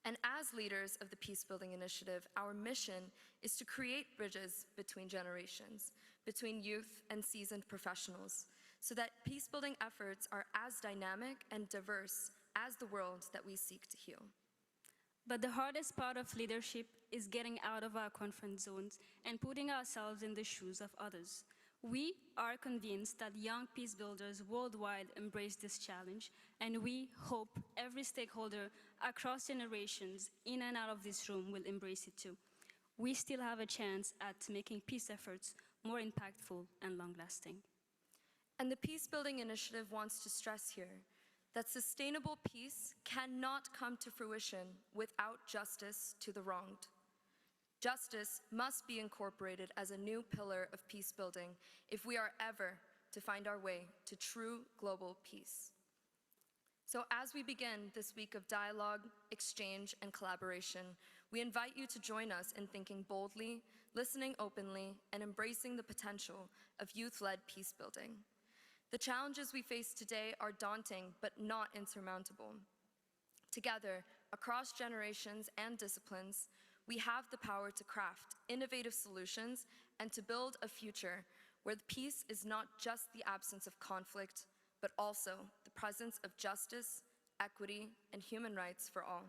And as leaders of the Peacebuilding Initiative, our mission is to create bridges between generations, between youth and seasoned professionals, so that peacebuilding efforts are as dynamic and diverse as the world that we seek to heal. But the hardest part of leadership is getting out of our comfort zones and putting ourselves in the shoes of others. We are convinced that young peace builders worldwide embrace this challenge, and we hope every stakeholder across generations in and out of this room will embrace it too. We still have a chance at making peace efforts more impactful and long-lasting. And the Peacebuilding Initiative wants to stress here that sustainable peace cannot come to fruition without justice to the wronged. Justice must be incorporated as a new pillar of peace building if we are ever to find our way to true global peace. So as we begin this week of dialogue, exchange, and collaboration, we invite you to join us in thinking boldly, listening openly, and embracing the potential of youth-led peace building. The challenges we face today are daunting but not insurmountable. Together, across generations and disciplines, we have the power to craft innovative solutions and to build a future where peace is not just the absence of conflict, but also the presence of justice, equity, and human rights for all.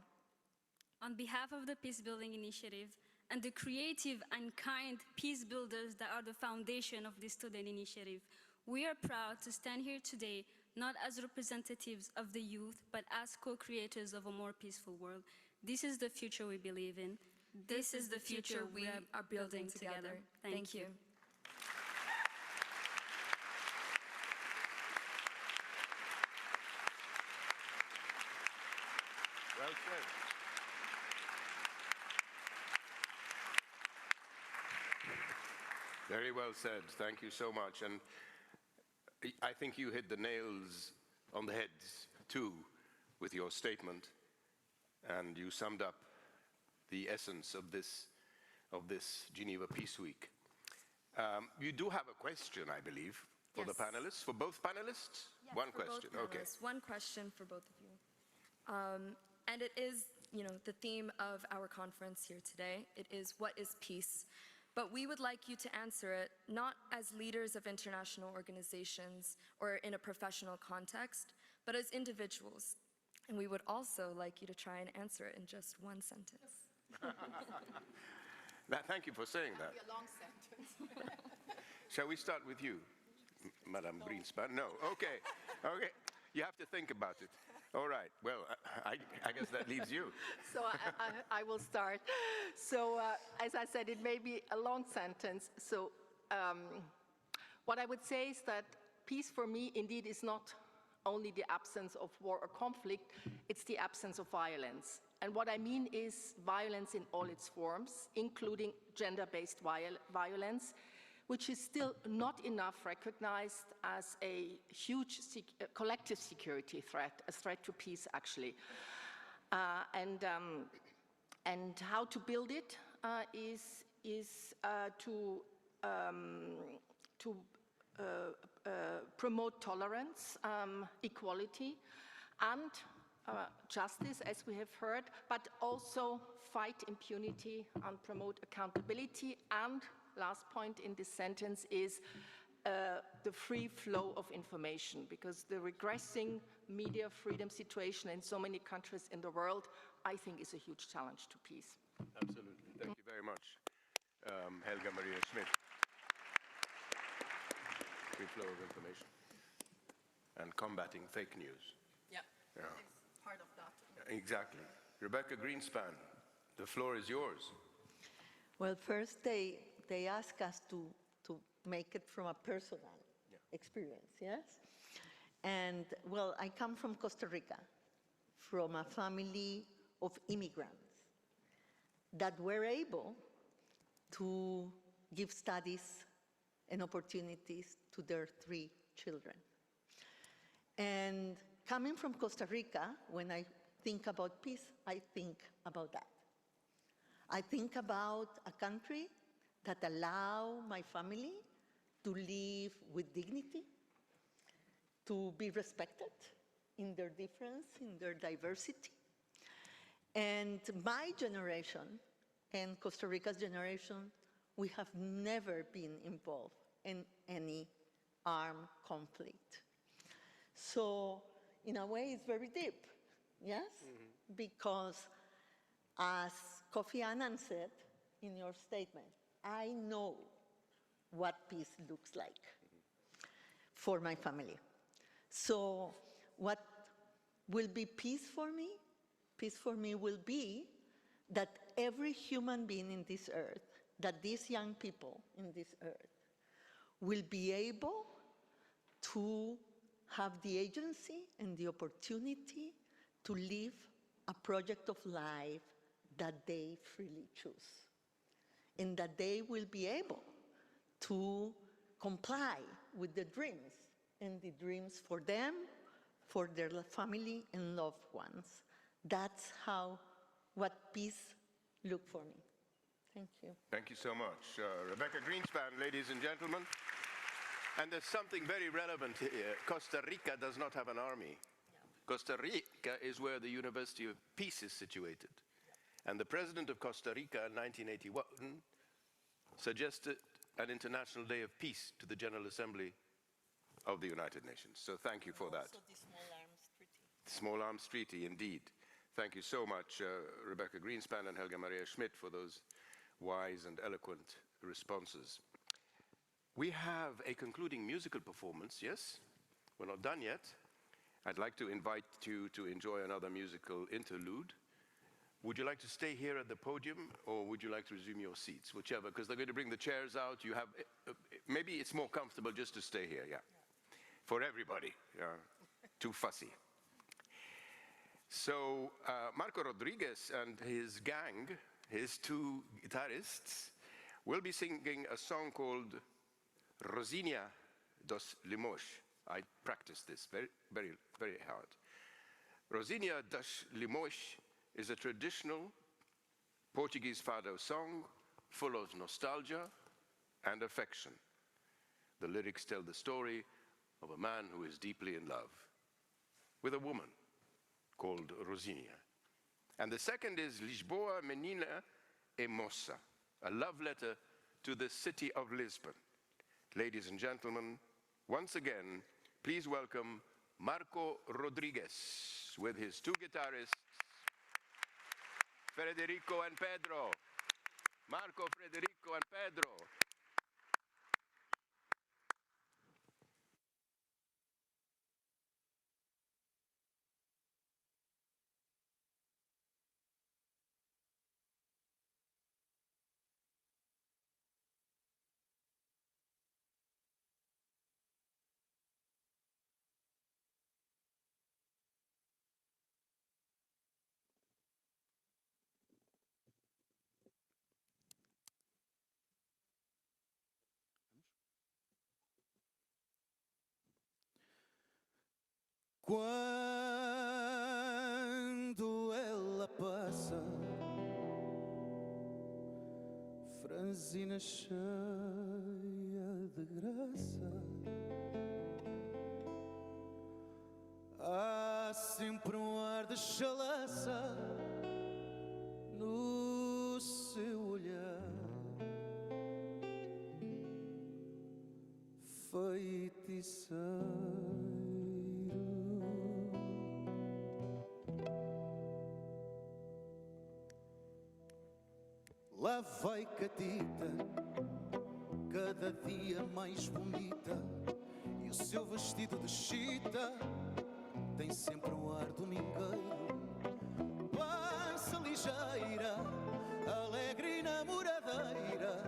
On behalf of the Peacebuilding Initiative and the creative and kind peace builders that are the foundation of this student initiative, we are proud to stand here today not as representatives of the youth, but as co-creators of a more peaceful world. This is the future we believe in. This is the future we are building together. Thank you. Well said. Very well said. Thank you so much. And I think you hit the nails on the heads, too, with your statement. And you summed up the essence of this Geneva Peace Week. You do have a question, I believe, for the panelists, for both panelists? Yes, one for question, both okay. panelists. One question for both of you. And it is, the theme of our conference here today. It is, what is peace? But we would like you to answer it not as leaders of international organizations or in a professional context, but as individuals. And we would also like you to try and answer it in just one sentence. Thank you for saying that. Be a long sentence. Shall we start with you, Madame Grynspan? No, okay, okay. You have to think about it. All right, well, I guess that leaves you. So I will start. So as I said, it may be a long sentence. So what I would say is that peace for me indeed is not only the absence of war or conflict, it's the absence of violence. And what I mean is violence in all its forms, including gender-based violence, which is still not enough recognized as a huge collective security threat, a threat to peace, actually. And how to build it is to promote tolerance, equality, and justice, as we have heard, but also fight impunity and promote accountability. And last point in this sentence is the free flow of information, because the regressing media freedom situation in so many countries in the world, I think, is a huge challenge to peace. Absolutely. Thank you very much, Helga Maria Schmid. Free flow of information and combating fake news. Yeah, yeah. It's part of that. Exactly. Rebeca Grynspan, the floor is yours. Well, first they ask us to make it from a personal experience, yes? And well, I come from Costa Rica, from a family of immigrants that were able to give studies and opportunities to their 3 children. And coming from Costa Rica, when I think about peace, I think about that. I think about a country that allows my family to live with dignity, to be respected in their difference, in their diversity. And my generation and Costa Rica's generation, we have never been involved in any armed conflict. So in a way, it's very deep, yes? Mm-hmm. Because as Kofi Annan said in your statement, I know what peace looks like for my family. So what will be peace for me? Peace for me will be that every human being in this earth, that these young people in this earth will be able to have the agency and the opportunity to live a project of life that they freely choose, and that they will be able to comply with the dreams, and the dreams for them, for their family and loved ones. That's what peace look for me. Thank you. Thank you so much. Rebeca Grynspan, ladies and gentlemen. And there's something very relevant here. Costa Rica does not have an army. Costa Rica is where the University of Peace is situated. And the president of Costa Rica in 1981 suggested an International Day of Peace to the General Assembly of the United Nations. So thank you for that. Also the Small Arms Treaty. Small Arms Treaty, indeed. Thank you so much, Rebeca Grynspan and Helga Maria Schmid, for those wise and eloquent responses. We have a concluding musical performance, yes? We're not done yet. I'd like to invite you to enjoy another musical interlude. Would you like to stay here at the podium, or would you like to resume your seats? Whichever, because they're going to bring the chairs out. You have, maybe it's more comfortable just to stay here, yeah. For everybody, yeah. Too fussy. So Marco Rodrigues and his gang, his 2 guitarists, will be singing a song called Rosinha dos Limões. I practiced this very hard. Rosinha dos Limões is a traditional Portuguese fado song full of nostalgia and affection. The lyrics tell the story of a man who is deeply in love with a woman called Rosinha. And the second is Lisboa Menina e Moça, a love letter to the city of Lisbon. Ladies and gentlemen, once again, please welcome Marco Rodrigues with his two guitarists, Federico and Pedro. Marco, Federico, and Pedro. Quando ela passa, franzina cheia de graça, há sempre ar de chalaça no seu olhar, feiticeiro. Lá vai Catita, cada dia mais bonita, e o seu vestido de chita tem sempre um ar domingueiro. Passa ligeira, alegre e namoradeira,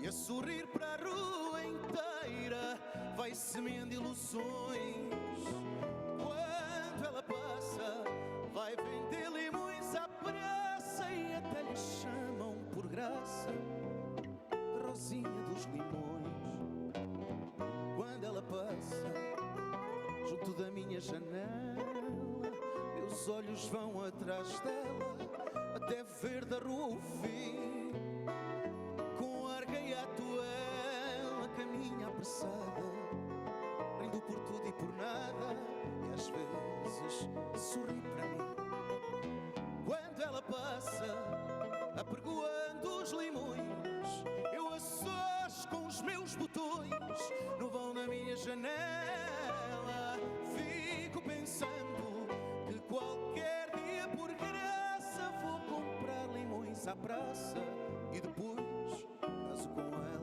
e a sorrir para a rua inteira vai semeando ilusões. Quando ela passa, vai vender limões à praça e até lhe chamam por graça Rosinha dos Limões. Quando ela passa junto da minha janela, meus olhos vão atrás dela até ver da rua o fim. Com ar gaiato ela caminha apressada, rindo por tudo e por nada, e às vezes sorri para mim. Quando ela passa apregoando os limões, eu a sós com os meus botões no vão da minha janela. Fico pensando que qualquer dia por graça vou comprar limões à praça e depois caso com ela.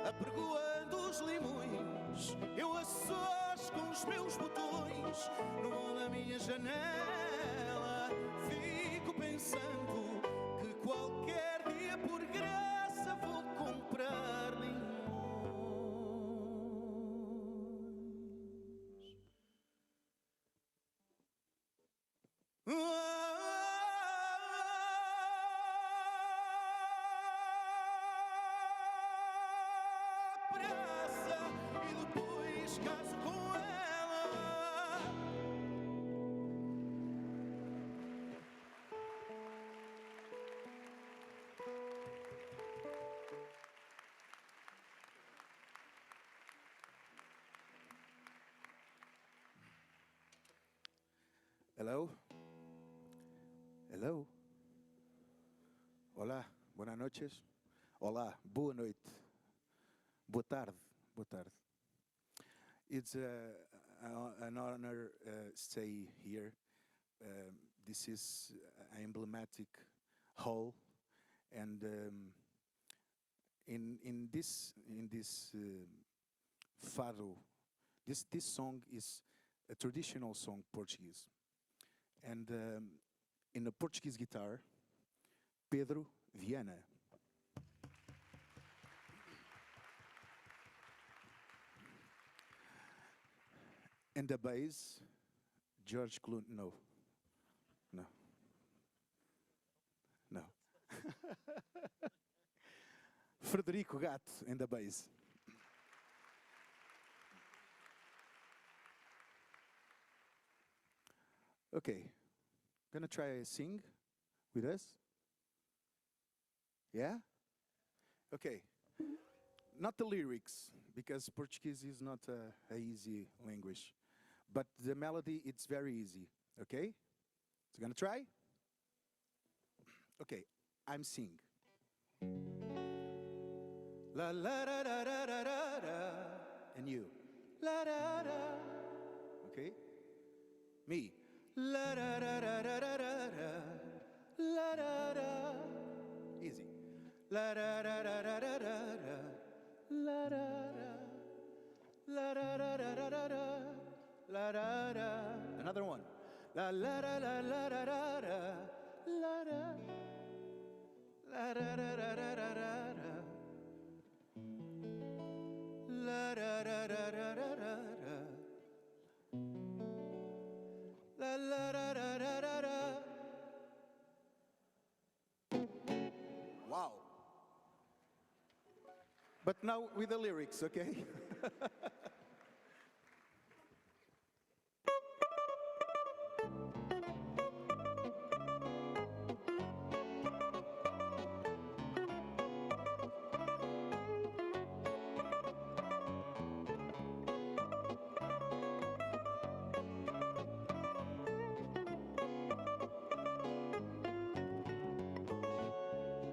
Apregoando os limões, eu a sós com os meus botões no vão da minha janela. Fico pensando que qualquer dia por graça vou comprar limões. E depois caso com ela. Hello. Hello. Hola, buenas noches. Olá, boa noite. Boa tarde. Boa tarde. It's an honor stay here. This is an emblematic hall, and in this fado, this song is a traditional song, Portuguese, and in the Portuguese guitar, Pedro Viana. And the bass, George Clun. No. Frederico Gato in the bass. Okay, gonna try sing with us. Yeah? Okay. Not the lyrics, because Portuguese is not a easy language. But the melody, it's very easy, okay? So gonna try? Okay, I'm sing. La la da da da da da da. And you. La da da. Okay? Me. La da da da da da da. La da da. Easy. La da da da da da da. La da da. La da da da da da da. La da da. Another one. La la da la la da da da. La da. La da da da da da da. La da da da da da da. La la da da da da da. Wow. But now with the lyrics, okay?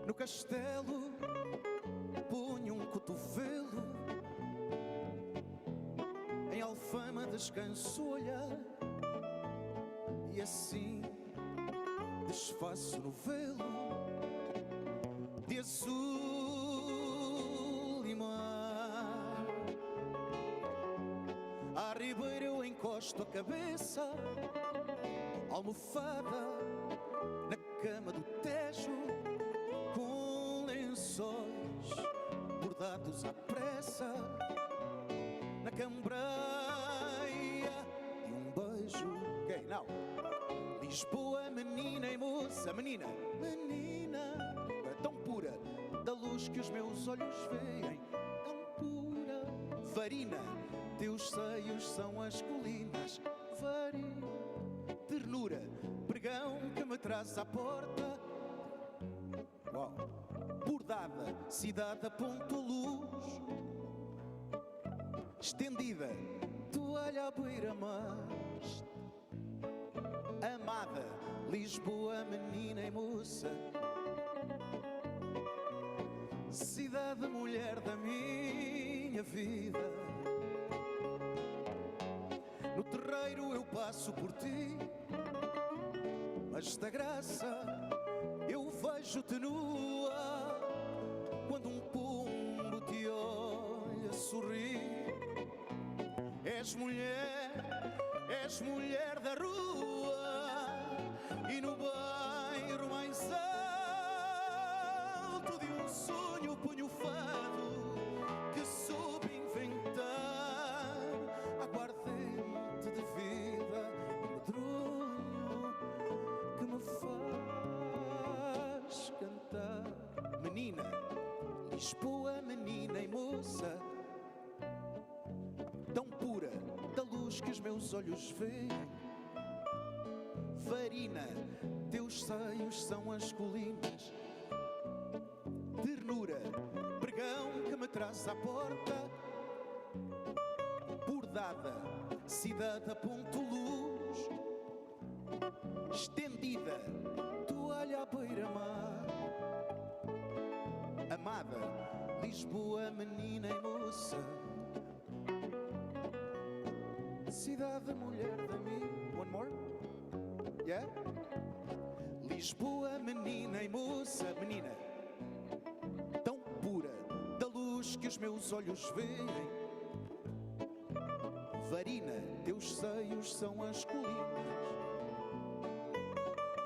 No castelo punho cotovelo, em Alfama descanso olhar, e assim desfaço no velo de azul e mar. À ribeira eu encosto a cabeça, almofada na cama do Tejo, com lençóis bordados à pressa, na cambreia de um beijo. Ok, now. Lisboa, menina e moça, menina, tão pura, da luz que os meus olhos veem, tão pura. Farina, teus seios são as colinas, farina, ternura, pregão que me traz à porta. Uau. Bordada, cidade a ponto luz, estendida, toalha à beira-mar. Amada, Lisboa, menina e moça, cidade mulher da minha vida. No terreiro eu passo por ti, mas da graça eu vejo-te nua, quando um pombo te olha sorrir. És mulher da rua, e no bairro mais alto de um sonho ponho o fado que soube inventar, aguardente de vida e medronho que me faz cantar. Menina, Lisboa, menina e moça, tão pura, da luz que os meus olhos veem. Farina, teus seios são as colinas, ternura, pregão que me traz à porta. Bordada, cidade a ponto luz, estendida, toalha à beira-mar. Amada, Lisboa, menina e moça, cidade, mulher de mim. One more? Yeah? Lisboa, menina e moça, menina, tão pura, da luz que os meus olhos veem. Varina, teus seios são as colinas.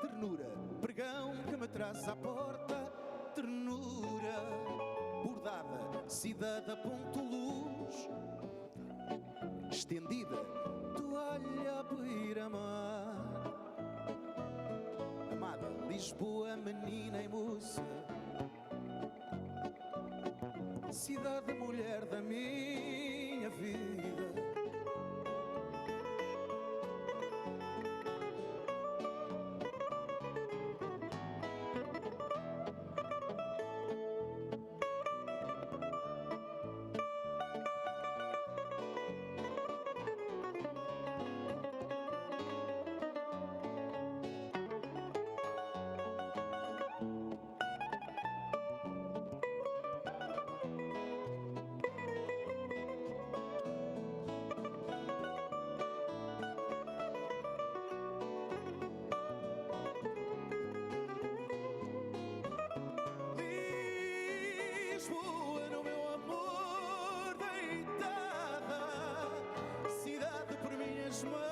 Ternura, pregão que me traz à porta. Ternura, bordada, cidade a ponto luz. Estendida, toalha à beira-mar. Amada, Lisboa, menina e moça, cidade, mulher da minha vida. Lisboa, no meu amor, deitada, cidade por minhas mãos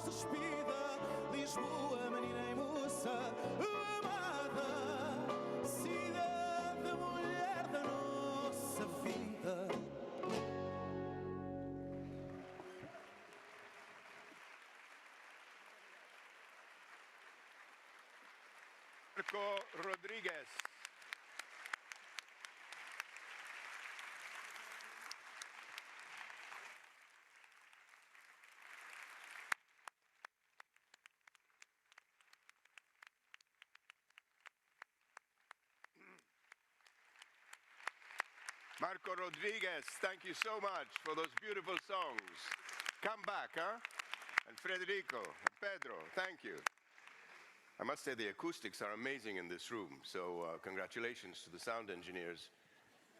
despida. Lisboa, menina e moça, amada, cidade, mulher da nossa vida. Rodrigues. Marco Rodrigues, thank you so much for those beautiful songs. Come back, huh? And Federico, and Pedro, thank you. I must say the acoustics are amazing in this room, so congratulations to the sound engineers.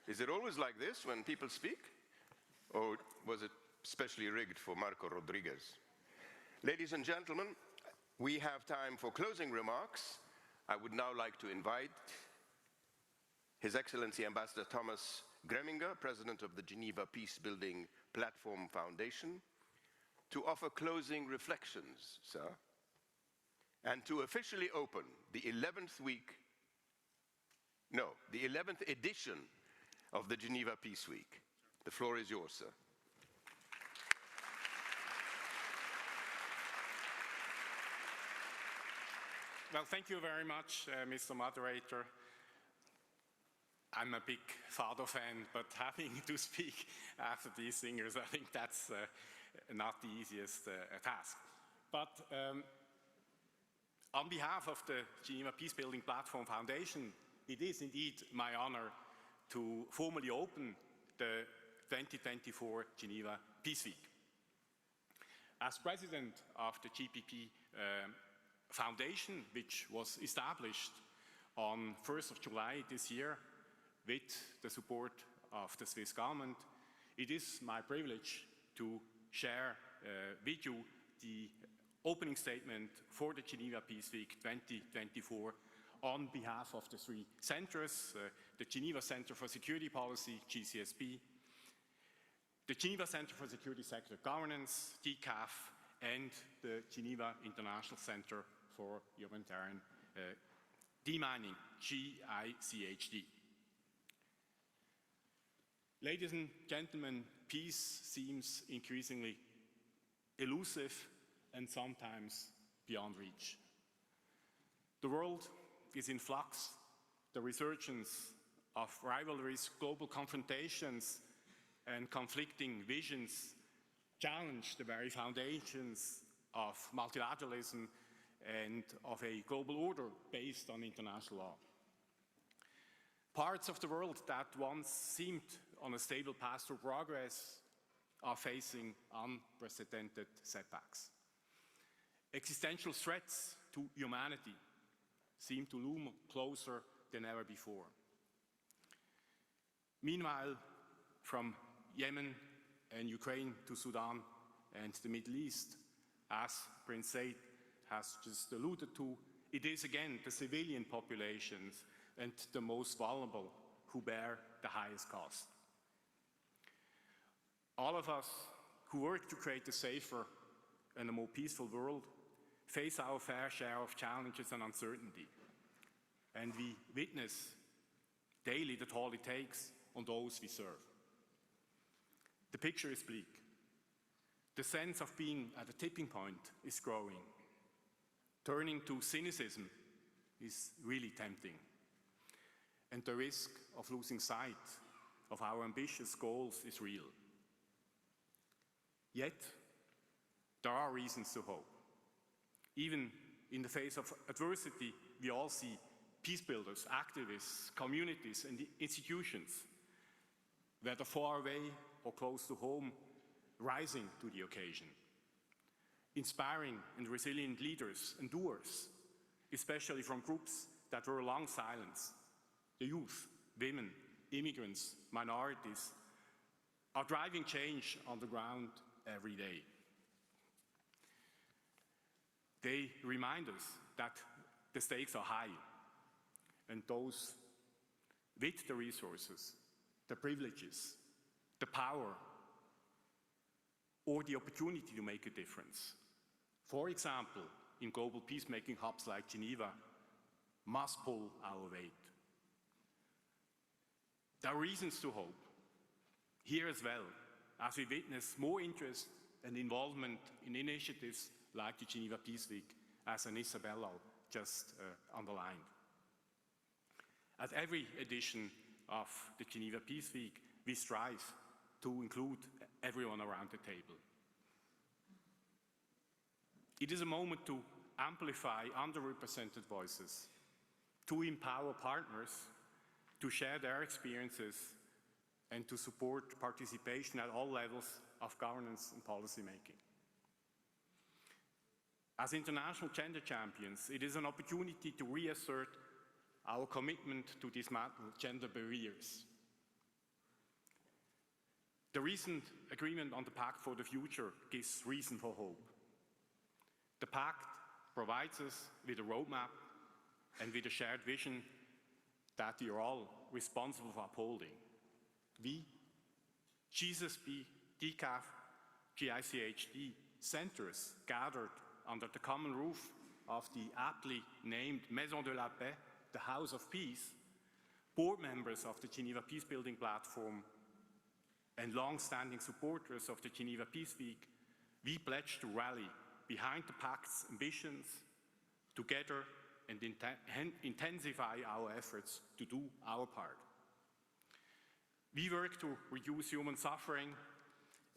Is it always like this when people speak? Or was it specially rigged for Marco Rodrigues? Ladies and gentlemen, we have time for closing remarks. I would now like to invite His Excellency Ambassador Thomas Greminger, President of the Geneva Peacebuilding Platform Foundation, to offer closing reflections, sir, and to officially open the 11th edition of the Geneva Peace Week. The floor is yours, sir. Well, thank you very much, Mr. Moderator. I'm a big fado fan, but having to speak after these singers, I think that's not the easiest task. But on behalf of the Geneva Peacebuilding Platform Foundation, it is indeed my honor to formally open the 2024 Geneva Peace Week. As president of the GPP Foundation, which was established on 1st of July this year with the support of the Swiss government, it is my privilege to share with you the opening statement for the Geneva Peace Week 2024 on behalf of the three centers, the Geneva Center for Security Policy, GCSP, the Geneva Center for Security Sector Governance, GCAF, and the Geneva International Center for Humanitarian Demining, GICHD. Ladies and gentlemen, peace seems increasingly elusive and sometimes beyond reach. The world is in flux. The resurgence of rivalries, global confrontations, and conflicting visions challenge the very foundations of multilateralism and of a global order based on international law. Parts of the world that once seemed on a stable path to progress are facing unprecedented setbacks. Existential threats to humanity seem to loom closer than ever before. Meanwhile, from Yemen and Ukraine to Sudan and the Middle East, as Prince Zeid has just alluded to, it is again the civilian populations and the most vulnerable who bear the highest cost. All of us who work to create a safer and a more peaceful world face our fair share of challenges and uncertainty. And we witness daily the toll it takes on those we serve. The picture is bleak. The sense of being at a tipping point is growing. Turning to cynicism is really tempting. And the risk of losing sight of our ambitious goals is real. Yet, there are reasons to hope. Even in the face of adversity, we all see peace builders, activists, communities, and institutions, whether far away or close to home, rising to the occasion. Inspiring and resilient leaders and doers, especially from groups that were long silenced. The youth, women, immigrants, minorities, are driving change on the ground every day. They remind us that the stakes are high, and those with the resources, the privileges, the power, or the opportunity to make a difference, for example, in global peacemaking hubs like Geneva, must pull our weight. There are reasons to hope, here as well, as we witness more interest and involvement in initiatives like the Geneva Peace Week, as Annyssa Bellal just underlined. At every edition of the Geneva Peace Week, we strive to include everyone around the table. It is a moment to amplify underrepresented voices, to empower partners, to share their experiences, and to support participation at all levels of governance and policy making. As international gender champions, it is an opportunity to reassert our commitment to dismantle gender barriers. The recent agreement on the Pact for the Future gives reason for hope. The Pact provides us with a roadmap and with a shared vision that we are all responsible for upholding. We, GSSP, DCAF, GICHD centers gathered under the common roof of the aptly named Maison de la Paix, the House of Peace, board members of the Geneva Peacebuilding Platform, and long-standing supporters of the Geneva Peace Week, we pledge to rally behind the Pact's ambitions together and intensify our efforts to do our part. We work to reduce human suffering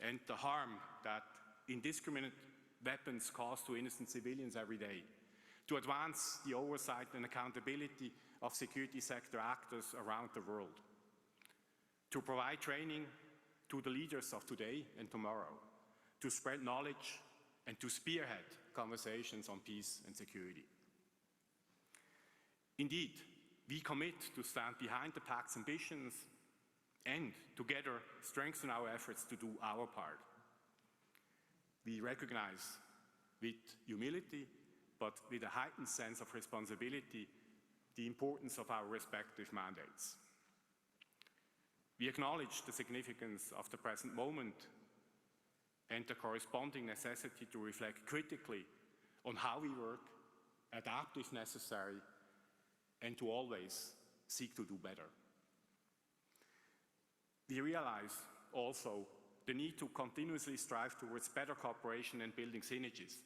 and the harm that indiscriminate weapons cause to innocent civilians every day, to advance the oversight and accountability of security sector actors around the world, to provide training to the leaders of today and tomorrow, to spread knowledge and to spearhead conversations on peace and security. Indeed, we commit to stand behind the Pact's ambitions and together strengthen our efforts to do our part. We recognize with humility, but with a heightened sense of responsibility, the importance of our respective mandates. We acknowledge the significance of the present moment and the corresponding necessity to reflect critically on how we work, adapt if necessary, and to always seek to do better. We realize also the need to continuously strive towards better cooperation and building synergies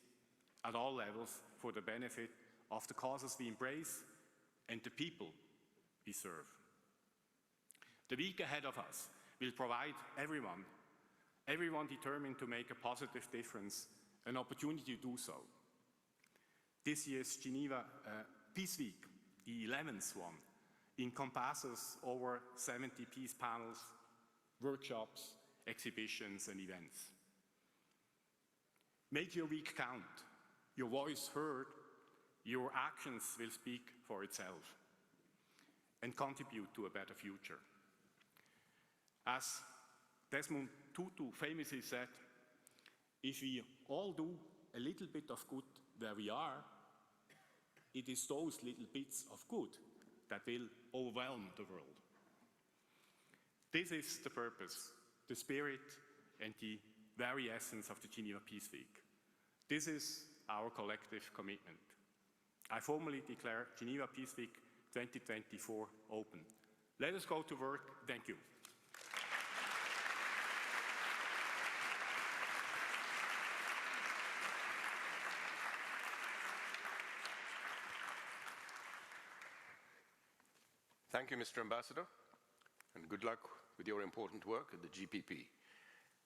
at all levels for the benefit of the causes we embrace and the people we serve. The week ahead of us will provide everyone determined to make a positive difference, an opportunity to do so. This year's Geneva Peace Week, the 11th one, encompasses over 70 peace panels, workshops, exhibitions, and events. Make your week count, your voice heard, your actions will speak for itself. and contribute to a better future. As Desmond Tutu famously said, if we all do a little bit of good where we are, it is those little bits of good that will overwhelm the world. This is the purpose, the spirit, and the very essence of the Geneva Peace Week. This is our collective commitment. I formally declare Geneva Peace Week 2024 open. Let us go to work. Thank you. Thank you, Mr. Ambassador, and good luck with your important work at the GPP.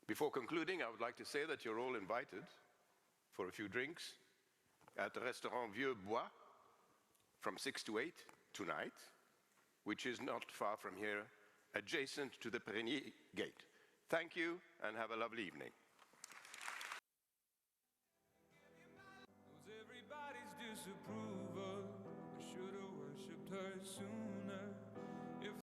Before concluding, I would like to say that you're all invited for a few drinks at the Restaurant Vieux Bois from 6 to 8 tonight, which is not far from here, adjacent to the Prenier Gate. Thank you, and have a lovely evening. Everybody's disapproval, I should have worshipped her sooner.